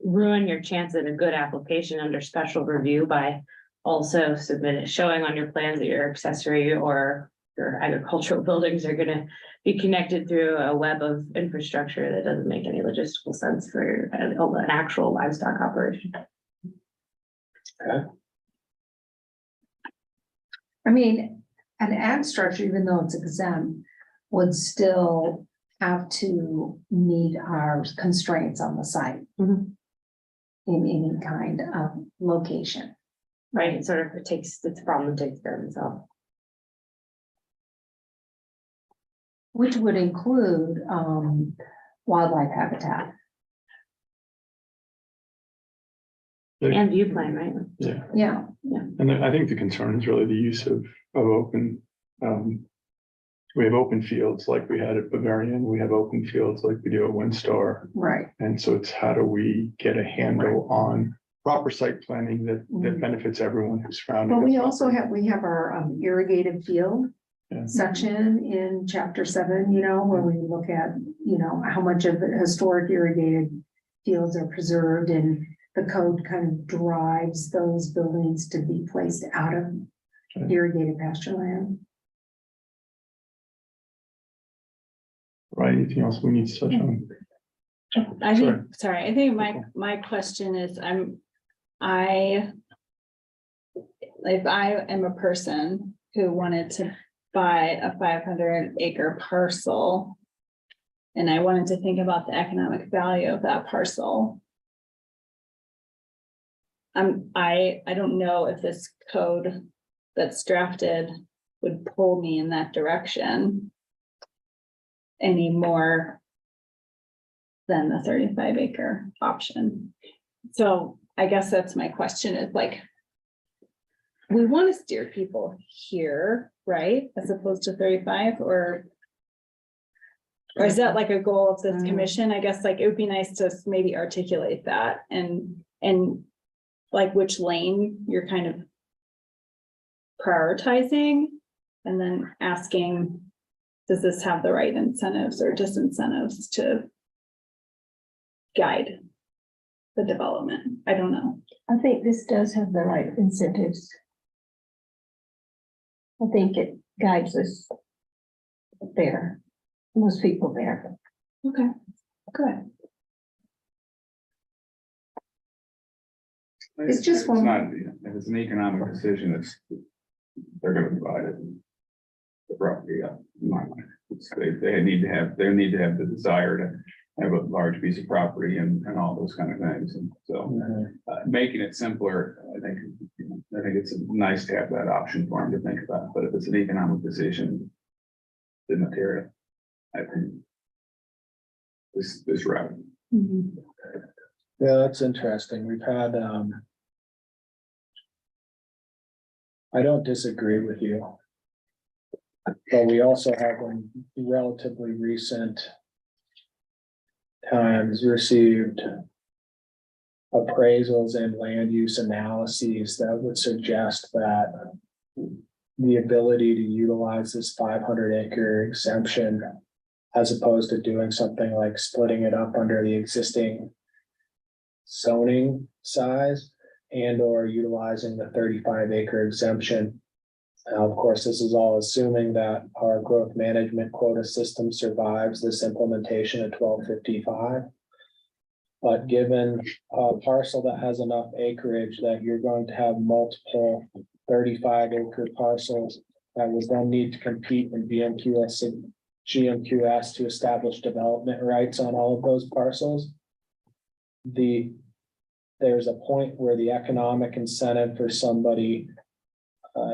G: ruin your chance at a good application under special review by also showing on your plans that your accessory or your agricultural buildings are gonna be connected through a web of infrastructure that doesn't make any logistical sense for an actual livestock operation.
C: I mean, an ag structure, even though it's exempt, would still have to meet our constraints on the site.
G: Mhm.
C: In any kind of location.
G: Right, it's a problem that takes care of itself.
C: which would include, wildlife habitat.
G: And view plan, right?
A: Yeah,
C: Yeah,
A: and I think the concern is really the use of open, we have open fields like we had at Bavarian, we have open fields like we do at WinStar.
C: right.
A: And so it's how do we get a handle on proper site planning that benefits everyone who's surrounding.
C: But we
A: us.
C: also have, our irrigated field
A: Yeah.
C: section in chapter 7, where we look at, how much of the historic irrigated fields are preserved, and the code kind of drives those buildings to be placed out of
A: Okay.
C: irrigated pasture land.
A: Right, anything else we need to touch on?
B: I think my question is, if I am a person who wanted to buy a 500-acre parcel, and I wanted to think about the economic value of that parcel. I don't know if this code that's drafted would pull me in that direction any more than the 35-acre option. So I guess that's my question, is like, we want to steer people here, right? As opposed to 35, or is that like a goal of this commission? I guess like it would be nice to maybe articulate that and like which lane you're kind of prioritizing, and then asking, does this have the right incentives or disincentives to guide the development? I don't know.
E: I think this does have the right incentives. I think it guides us there, most people there.
B: Okay, good.
C: It's just
I: It's
C: one-
I: not, if it's an economic decision, they're gonna provide it. The property, in my mind, they need to have the desire to have a large piece of property and all those kind of things, and so. Making it simpler, I think it's nice to have that option for them to think about, but if it's an economic decision. The material, I think. This route.
F: Yeah, that's interesting. We've had, I don't disagree with you. But we also have in relatively recent times received appraisals and land use analyses that would suggest that the ability to utilize this 500-acre exemption, as opposed to doing something like splitting it up under the existing zoning size and or utilizing the 35-acre exemption. Now, of course, this is all assuming that our growth management quota system survives this implementation at 1255. But given a parcel that has enough acreage that you're going to have multiple 35-acre parcels that would then need to compete in BMQS and GMQS to establish development rights on all of those parcels. There's a point where the economic incentive for somebody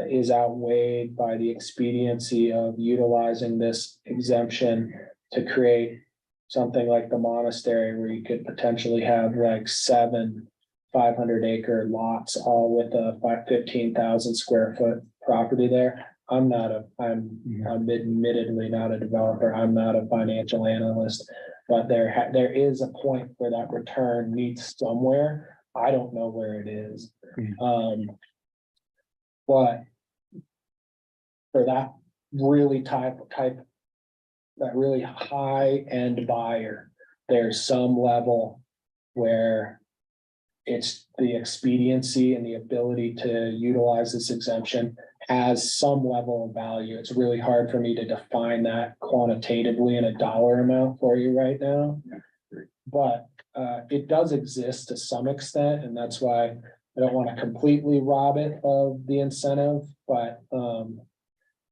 F: is outweighed by the expediency of utilizing this exemption to create something like the monastery, where you could potentially have like 7 500-acre lots, all with a 15,000 square foot property there. I'm admittedly not a developer. I'm not a financial analyst, but there is a point where that return meets somewhere. I don't know where it is. But for that really that really high end buyer, there's some level where it's the expediency and the ability to utilize this exemption has some level of value. It's really hard for me to define that quantitatively in a dollar amount for you right now. But it does exist to some extent, and that's why I don't want to completely rob it of the incentive, but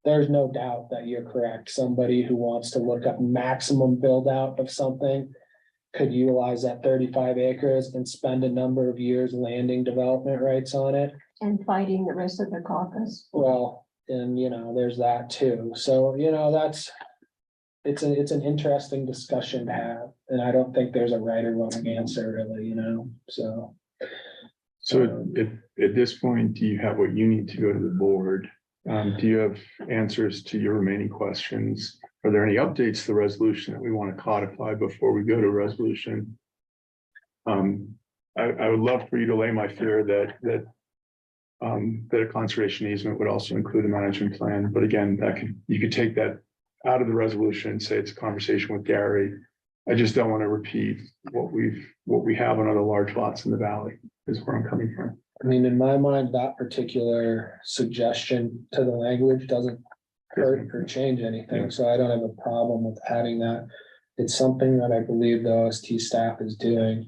F: there's no doubt that you're correct. Somebody who wants to look up maximum build out of something could utilize that 35 acres and spend a number of years landing development rights on it.
E: And fighting the rest of the caucus.
F: Well, and there's that too. So, it's an interesting discussion to have, and I don't think there's a right or wrong answer really, so.
A: So at this point, do you have what you need to go to the board? Do you have answers to your remaining questions? Are there any updates to the resolution that we want to codify before we go to resolution? I would love for you to lay my fear that a conservation easement would also include a management plan, but again, you could take that out of the resolution and say it's a conversation with Gary. I just don't want to repeat what we have on other large lots in the valley, is where I'm coming from.
F: I mean, in my mind, that particular suggestion to the language doesn't hurt or change anything, so I don't have a problem with adding that. It's something that I believe the OST staff is doing.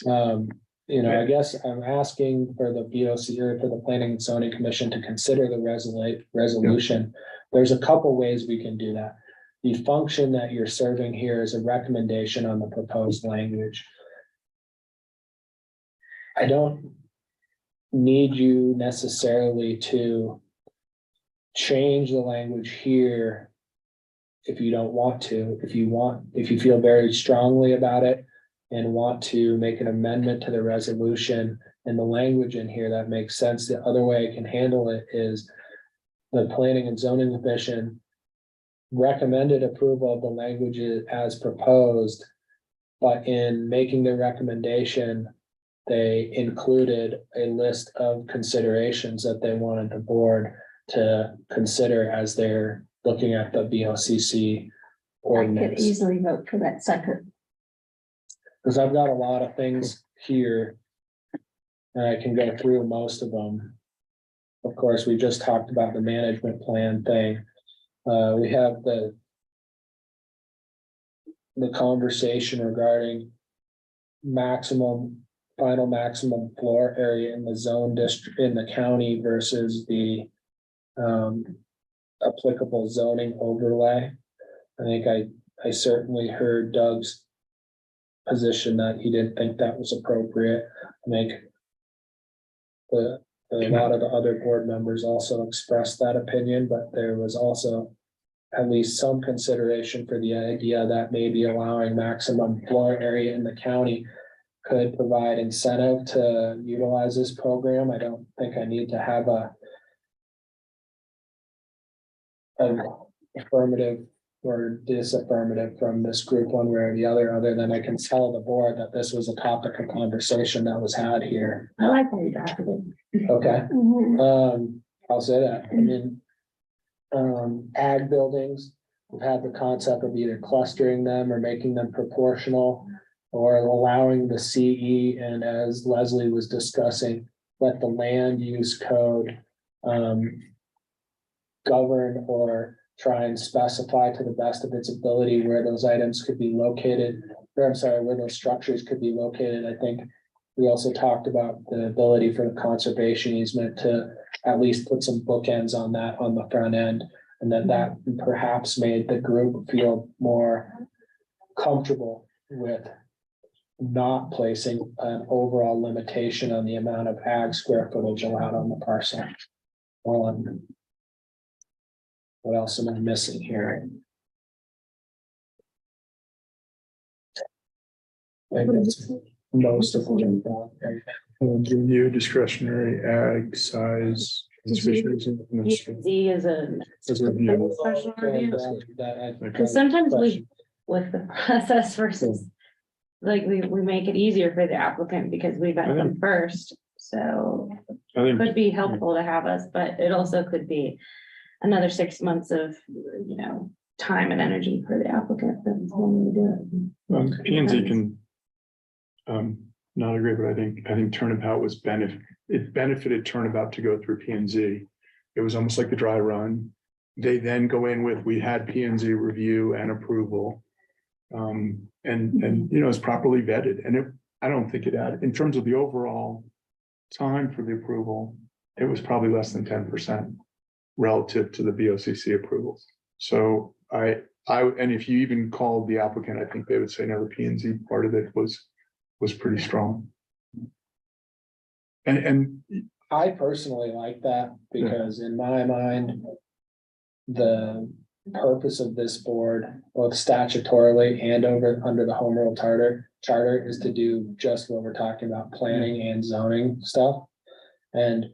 F: I guess I'm asking for the BOC or for the Planning and Zoning Commission to consider the resolution. There's a couple ways we can do that. The function that you're serving here is a recommendation on the proposed language. I don't need you necessarily to change the language here if you don't want to. If you feel very strongly about it and want to make an amendment to the resolution and the language in here that makes sense, the other way I can handle it is the Planning and Zoning Commission recommended approval of the language as proposed, but in making the recommendation, they included a list of considerations that they wanted the board to consider as they're looking at the BOCC
E: I could
F: ordinance.
E: easily vote for that second.
F: Because I've got a lot of things here. And I can go through most of them. Of course, we just talked about the management plan thing. We have the conversation regarding final maximum floor area in the zone district in the county versus the applicable zoning overlay. I think I certainly heard Doug's position that he didn't think that was appropriate. I think a lot of the other board members also expressed that opinion, but there was also at least some consideration for the idea that maybe allowing maximum floor area in the county could provide incentive to utilize this program. I don't think I need to have an affirmative or disaffirmative from this group one way or the other than I can tell the board that this was a topic of conversation that was had here.
E: I like how you drafted it.
F: Okay,
E: Mhm.
F: I'll say that. I mean, ag buildings, we've had the concept of either clustering them or making them proportional or allowing the CE, and as Leslie was discussing, let the land use code govern or try and specify to the best of its ability where those items could be located, or I'm sorry, where those structures could be located. I think we also talked about the ability for the conservation easement to at least put some bookends on that on the front end, and that perhaps made the group feel more comfortable with not placing an overall limitation on the amount of ag square footage allowed on the parcel. What else am I missing here? I think that's most of them.
A: Give you discretionary ag size. fisheries and administration
G: Z is a
A: as a review.
G: special review.
F: That-
G: Because sometimes we, with the process versus, like, we make it easier for the applicant because we vet them first. So
A: I think
G: could be helpful to have us, but it also could be another 6 months of, time and energy for the applicant. That's when we do it.
A: P and Z can not agree, but I think Turnabout it benefited Turnabout to go through P and Z. It was almost like the dry run. They then go in with, we had P and Z review and approval. And it's properly vetted, and I don't think it added, in terms of the overall time for the approval, it was probably less than 10% relative to the BOCC approvals. So and if you even called the applicant, I think they would say, no, the P and Z part of it was pretty strong. And
F: I personally like that because in my mind, the purpose of this board, both statutorily and under the home rule charter is to do just what we're talking about, planning and zoning stuff. And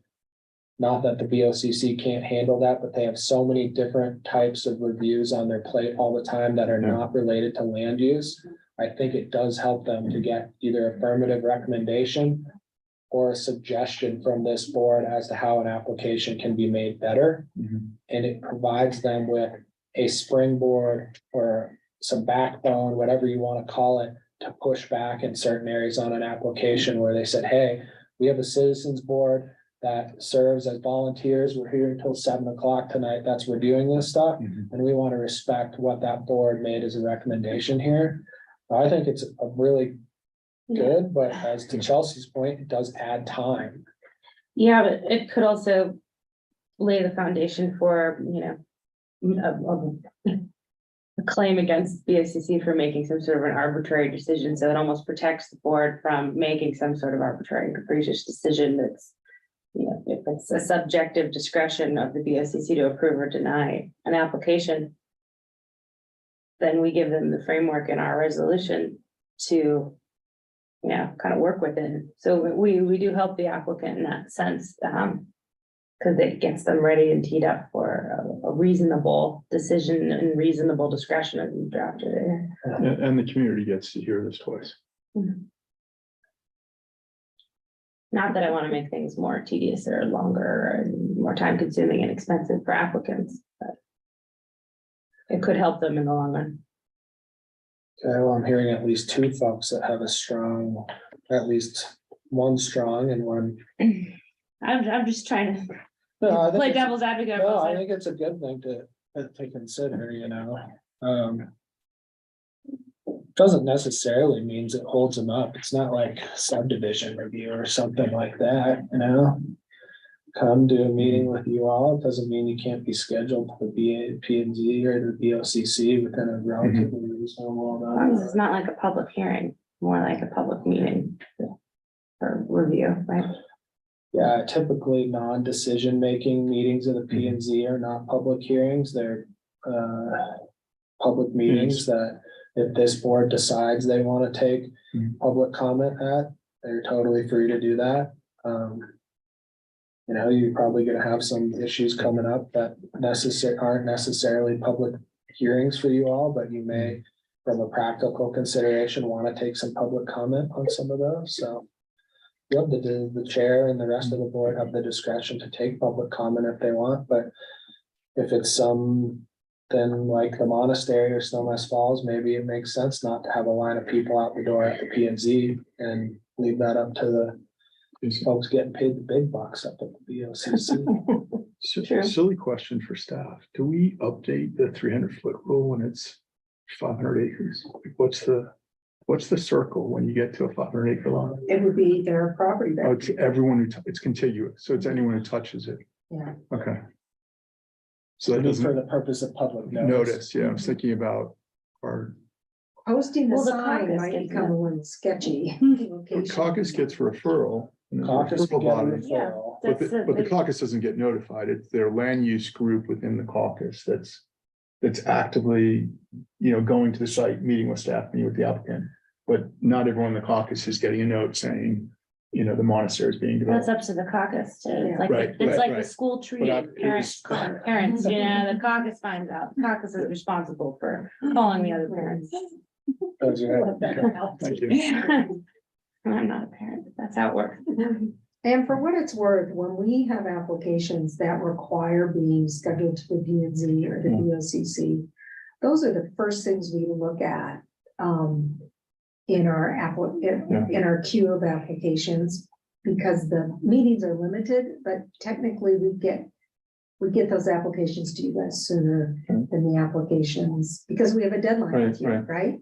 F: not that the BOCC can't handle that, but they have so many different types of reviews on their plate all the time that are not related to land use. I think it does help them to get either affirmative recommendation or a suggestion from this board as to how an application can be made better. And it provides them with a springboard or some backbone, whatever you want to call it, to push back in certain areas on an application where they said, hey, we have a citizens board that serves as volunteers. We're here until 7 o'clock tonight. That's reviewing this stuff. And we want to respect what that board made as a recommendation here. I think it's a really good, but as to Chelsea's point, it does add time.
G: Yeah, but it could also lay the foundation for, a claim against BOCC for making some sort of an arbitrary decision. So it almost protects the board from making some sort of arbitrary and capricious decision that's, if it's a subjective discretion of the BOCC to approve or deny an application, then we give them the framework in our resolution to, kind of work within. So we do help the applicant in that sense, because it gets them ready and teed up for a reasonable decision and reasonable discretion as you drafted it.
A: And the community gets to hear this twice.
G: Not that I want to make things more tedious or longer and more time consuming and expensive for applicants, but it could help them in the long run.
F: Okay, well, I'm hearing at least two folks that have a strong, at least one strong and one.
G: I'm just trying to
F: No, I think
G: play
F: it's-
G: devil's advocate.
F: No,
G: both
F: I
G: sides.
F: think it's a good thing to consider, Doesn't necessarily means it holds them up. It's not like subdivision review or something like that, Come to a meeting with you all, it doesn't mean you can't be scheduled to the P and Z or the BOCC within a relatively reasonable
G: As long as
F: amount.
G: it's not like a public hearing, more like a public meeting for review, right?
F: Yeah, typically non-decision making meetings of the P and Z are not public hearings, they're public meetings that if this board decides they want to take public comment at, they're totally free to do that. You're probably gonna have some issues coming up that aren't necessarily public hearings for you all, but you may, from a practical consideration, want to take some public comment on some of those, so. The chair and the rest of the board have the discretion to take public comment if they want, but if it's something like the monastery or Snowmass Falls, maybe it makes sense not to have a line of people out the door at the P and Z and leave that up to the folks getting paid the big bucks up at the BOCC.
G: True.
A: Silly question for staff. Do we update the 300-foot rule when it's 500 acres? Like, what's the circle when you get to a 500-acre lot?
C: It would be their property.
A: Oh, it's everyone it's contiguous, so it's anyone who touches it.
C: Yeah.
A: Okay. So that
F: For
A: doesn't
F: the purpose of public notice.
A: notice, yeah, I was thinking about our
C: Posting the
G: Well, the
C: sign
G: caucus
C: might
G: gets
C: become
G: that.
C: a little sketchy.
A: the caucus gets referral. and there's a
F: Caucus
A: referral
F: can get a
A: body,
F: referral.
A: But
G: That's
A: the caucus doesn't get notified. It's their land use group within the caucus that's actively, going to the site, meeting with staff, meeting with the applicant. But not everyone in the caucus is getting a note saying, the monastery is being
G: That's
A: developed.
G: up to the caucus too. It's like,
A: Right,
G: it's like the
A: right.
G: school tree,
A: But
G: of parents calling parents, the caucus finds out, the caucus is responsible for calling the other parents.
F: Those are-
A: Thank you.
G: I'm not a parent, but that's how it works.
C: And for what it's worth, when we have applications that require being scheduled to the P and Z or the BOCC, those are the first things we look at. In our in our queue of applications, because the meetings are limited, but technically we get those applications to you guys sooner than the applications, because we have a deadline with you, right?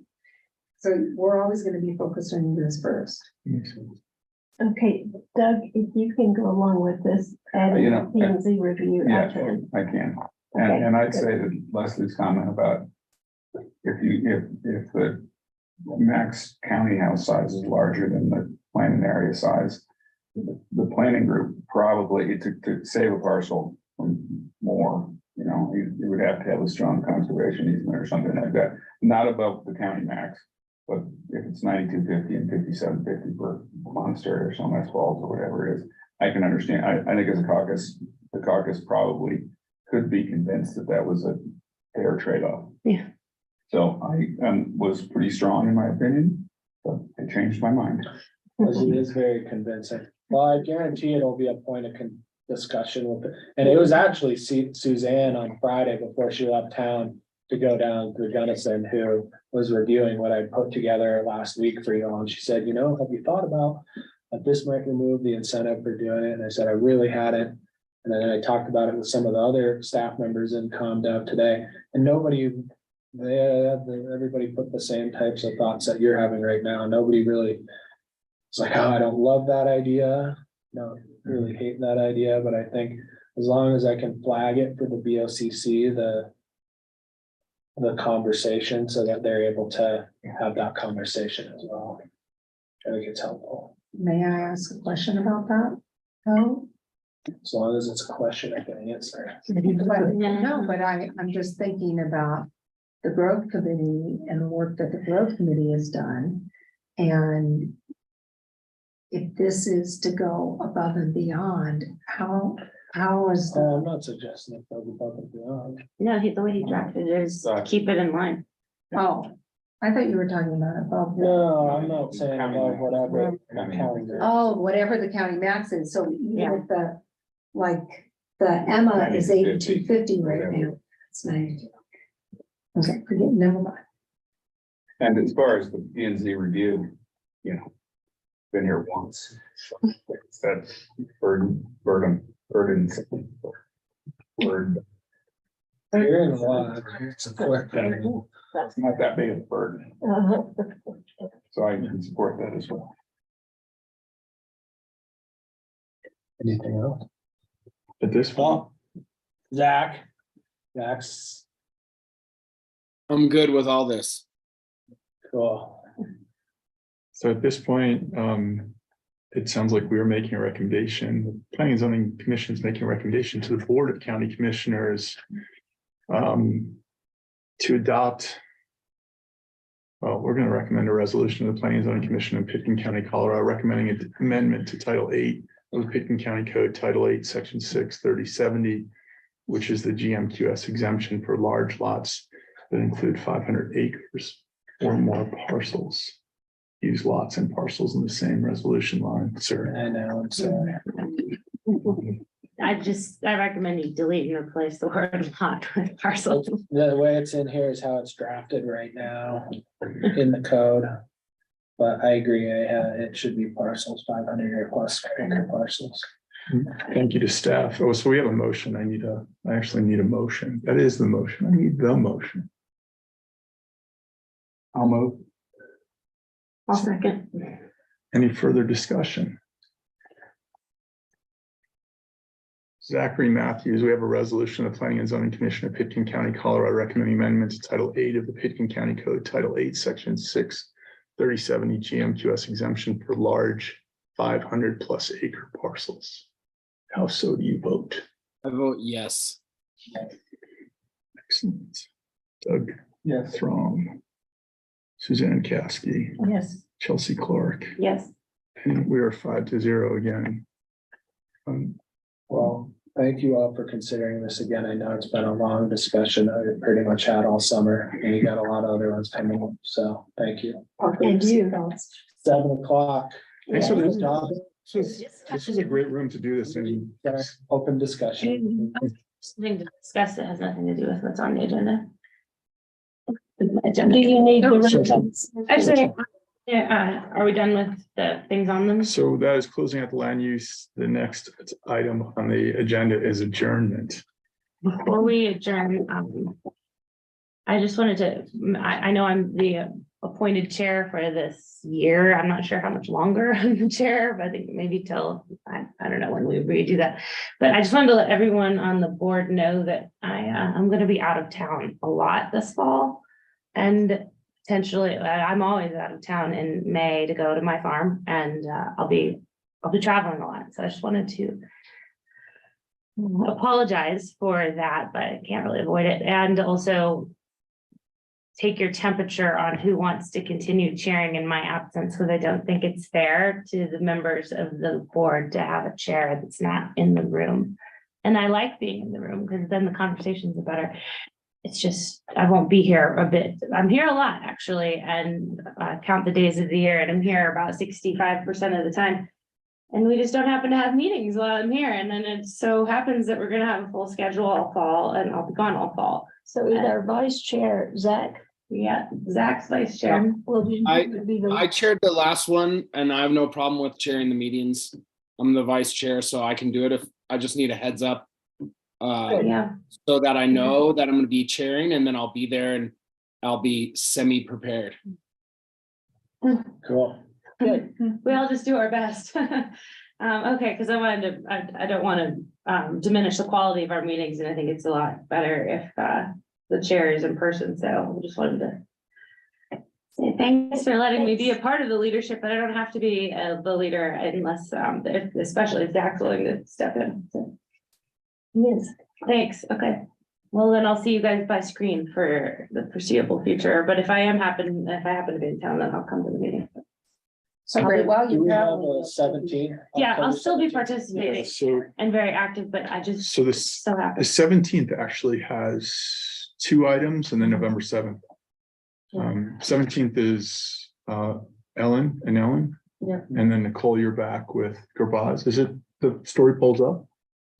C: So we're always gonna be focused on you guys first.
E: Okay, Doug, if you can go along with this, adding
I: You
E: the
I: know,
E: P and Z review, I
I: Yeah,
E: can.
I: I can.
E: Okay,
I: And I'd
E: good.
I: say that Leslie's comment about if the max county house size is larger than the planning area size, the planning group probably to save a parcel from more You know, you would have to have a strong conservation easement or something like that, not above the county max. But if it's 9250 and 5750 per monster or Summit Falls or whatever it is, I can understand. I think as a caucus, the caucus probably could be convinced that that was a fair trade-off.
G: Yeah.
I: So I was pretty strong in my opinion, but I changed my mind.
F: Because it is very convincing. Well, I guarantee it'll be a point of discussion with it. And it was actually Suzanne on Friday before she left town to go down to Gunnison, who was reviewing what I put together last week for you all. And she said, you know, have you thought about that this might remove the incentive for doing it? And I said, I really hadn't. And then I talked about it with some of the other staff members in ComDev today, and everybody put the same types of thoughts that you're having right now. Nobody really, it's like, oh, I don't love that idea. No, really hate that idea, but I think as long as I can flag it for the BOCC, the conversation, so that they're able to have that conversation as well. I think it's helpful.
C: May I ask a question about that? Oh,
F: As long as it's a question I can answer.
C: no, but I'm just thinking about the growth committee and the work that the growth committee has done. And if this is to go above and beyond, how is the,
F: I'm not suggesting it goes above and beyond.
G: No, the way he drafted it is to keep it in line.
C: oh, I thought you were talking about above.
F: No, I'm not saying above whatever. county is.
C: Oh, whatever the county max is, so even
G: Yeah.
C: if the Emma is 8250 right now, it's 92. Okay, forget, never mind.
I: And as far as the P and Z review, you know, been here once. That's burden. Word.
F: You're in a lot. Support that.
I: It's not that big of a burden,
E: Uh-huh.
I: so I can support that as well.
F: Anything else?
A: At this point,
F: Zach's
H: I'm good with all this.
F: cool.
A: so at this point, it sounds like we are making a recommendation. The Planning and Zoning Commission is making a recommendation to the Board of County Commissioners to adopt. Well, we're going to recommend a resolution of the Planning and Zoning Commission in Pitkin County, Colorado, recommending an amendment to Title 8 of the Pitkin County Code, Title 8, Section 6, 3070, which is the GMQS exemption for large lots that include 500 acres or more parcels. Use lots and parcels in the same resolution line, sir.
F: I know, I'm sorry.
G: I recommend you delete and replace the word lot with parcel.
F: The way it's in here is how it's drafted right now in the code. But I agree, it should be parcels, 500 or plus acre parcels.
A: Thank you to staff. Oh, so we have a motion. I actually need a motion. That is the motion. I need the motion. I'll move.
G: I'll second.
A: Any further discussion? Zachary Matthews, we have a resolution of the Planning and Zoning Commission of Pitkin County, Colorado, recommending amendment to Title 8 of the Pitkin County Code, Title 8, Section 6, 3070 GMQS exemption for large 500 plus acre parcels. How so do you vote?
H: I vote yes.
A: Excellent. Doug
F: Yes.
A: Throm, Suzanne Caskey,
E: Yes.
A: Chelsea Clark,
G: Yes.
A: and we are 5-0 again.
F: Well, thank you all for considering this again. I know it's been a long discussion. I pretty much had all summer and you got a lot of other ones coming up. So thank you.
E: And you.
F: 7 o'clock.
A: Thanks for
F: Good
A: this.
F: job.
A: This is a great room to do this in.
F: Open discussion.
G: Something to discuss, it has nothing to do with what's on the agenda.
E: Do you need the results?
G: Actually, yeah, are we done with the things on them?
A: So that is closing out the land use. The next item on the agenda is adjournment.
G: Before we adjourn, I just wanted to, I know I'm the appointed chair for this year. I'm not sure how much longer I'm the chair, but I think maybe till, I don't know when we redo that. But I just wanted to let everyone on the board know that I'm going to be out of town a lot this fall. And potentially, I'm always out of town in May to go to my farm, and I'll be traveling a lot. So I just wanted to apologize for that, but I can't really avoid it, and also take your temperature on who wants to continue chairing in my absence, because I don't think it's fair to the members of the board to have a chair that's not in the room. And I like being in the room because then the conversations are better. It's just, I won't be here a bit. I'm here a lot, actually, and count the days of the year, and I'm here about 65% of the time. And we just don't happen to have meetings while I'm here, and then it so happens that we're gonna have a full schedule all fall, and I'll be gone all fall.
E: So is our vice chair, Zach?
G: Yeah, Zach's vice chair.
E: Will you be the-
H: I chaired the last one and I have no problem with chairing the meetings. I'm the vice chair, so I can do it if I just need a heads up.
G: Yeah,
H: So that I know that I'm gonna be chairing, and then I'll be there and I'll be semi-prepared.
F: Cool.
E: Good.
G: we all just do our best. Okay, because I don't want to diminish the quality of our meetings, and I think it's a lot better if the chair is in person, so I just wanted to say thanks for letting me be a part of the leadership, but I don't have to be the leader unless, especially if Zach's willing to step in. So,
E: Yes.
G: thanks, okay. Well, then I'll see you guys by screen for the foreseeable future, but if I happen to be in town, then I'll come to the meeting.
C: So great, well,
F: Do
C: you
F: we have
C: probably.
F: a 17?
G: Yeah, I'll still be
A: Yeah,
G: participating
A: so,
G: and very active, but I just
A: so this,
G: so
A: the
G: happy.
A: 17th actually has 2 items, and then November 7th. 17th is Ellen and Ellen.
G: Yeah.
A: And then Nicole, you're back with Gurbaz. Is it the story pulls up?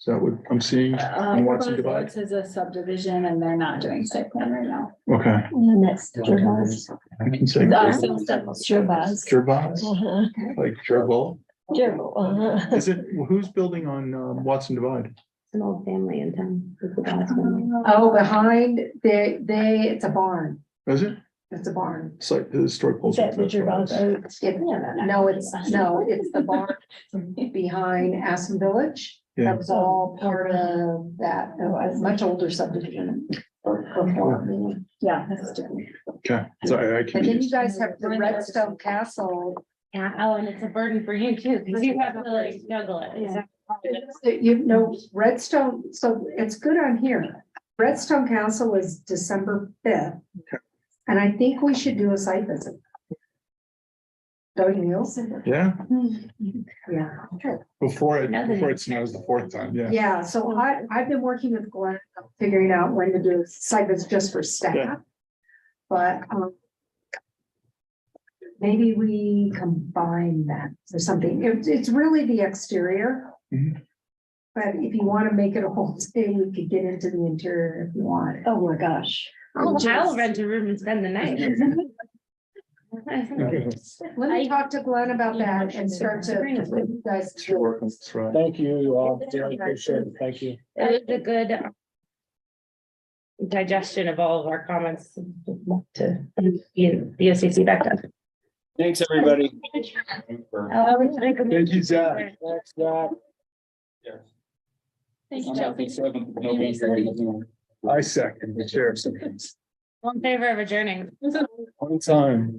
A: Is that what I'm seeing? in Watson Divide?
B: This is a subdivision and they're not doing site plan right now.
A: Okay.
E: And that's Gervais.
A: I can say
E: Gervais.
A: Gurbaz,
E: Uh-huh.
A: like Gerbil.
E: Gerbil, uh-huh.
A: Is it, who's building on Watson Divide?
G: It's an old family in town. It's the last one.
C: Oh, behind, it's a barn,
A: Is it?
C: it's a barn.
A: It's like the story
E: Is
A: pulls up.
E: that the Gervais Oaks?
C: No, it's the barn behind Aspen Village.
A: Yeah.
C: That was all part of that, a much older subdivision. Before.
B: Yeah, that's different.
A: Okay, sorry, I
C: And then you
A: confused.
C: guys have the Redstone Castle.
G: Yeah, oh, and it's a burden for you too, because you have to like juggle it. Is that-
C: You know, Redstone, so it's good on here. Redstone Castle is December 5th. And I think we should do a site visit. Don't you, Niels?
A: Yeah,
C: Yeah.
A: before
G: Another
A: it snows the 4th time, yeah.
C: Yeah, so I've been working with Glenn, figuring out when to do site visits just for staff.
A: Yeah.
C: But, maybe we combine that or something. It's really the exterior.
A: Mhm.
C: But if you want to make it a whole day, we could get into the interior if you want.
E: Oh, my gosh.
G: I'll rent a room and spend the night.
C: Let me talk to Glenn about that and start to. You guys.
A: Sure, that's right.
F: Thank you all. Really appreciate it. Thank you.
G: It was a good digestion of all of our comments to be OCC back up.
H: Thanks, everybody.
A: Thank you, Zach.
F: Thanks, Zach.
A: I second the chair.
G: All in favor of adjourning.
A: On time.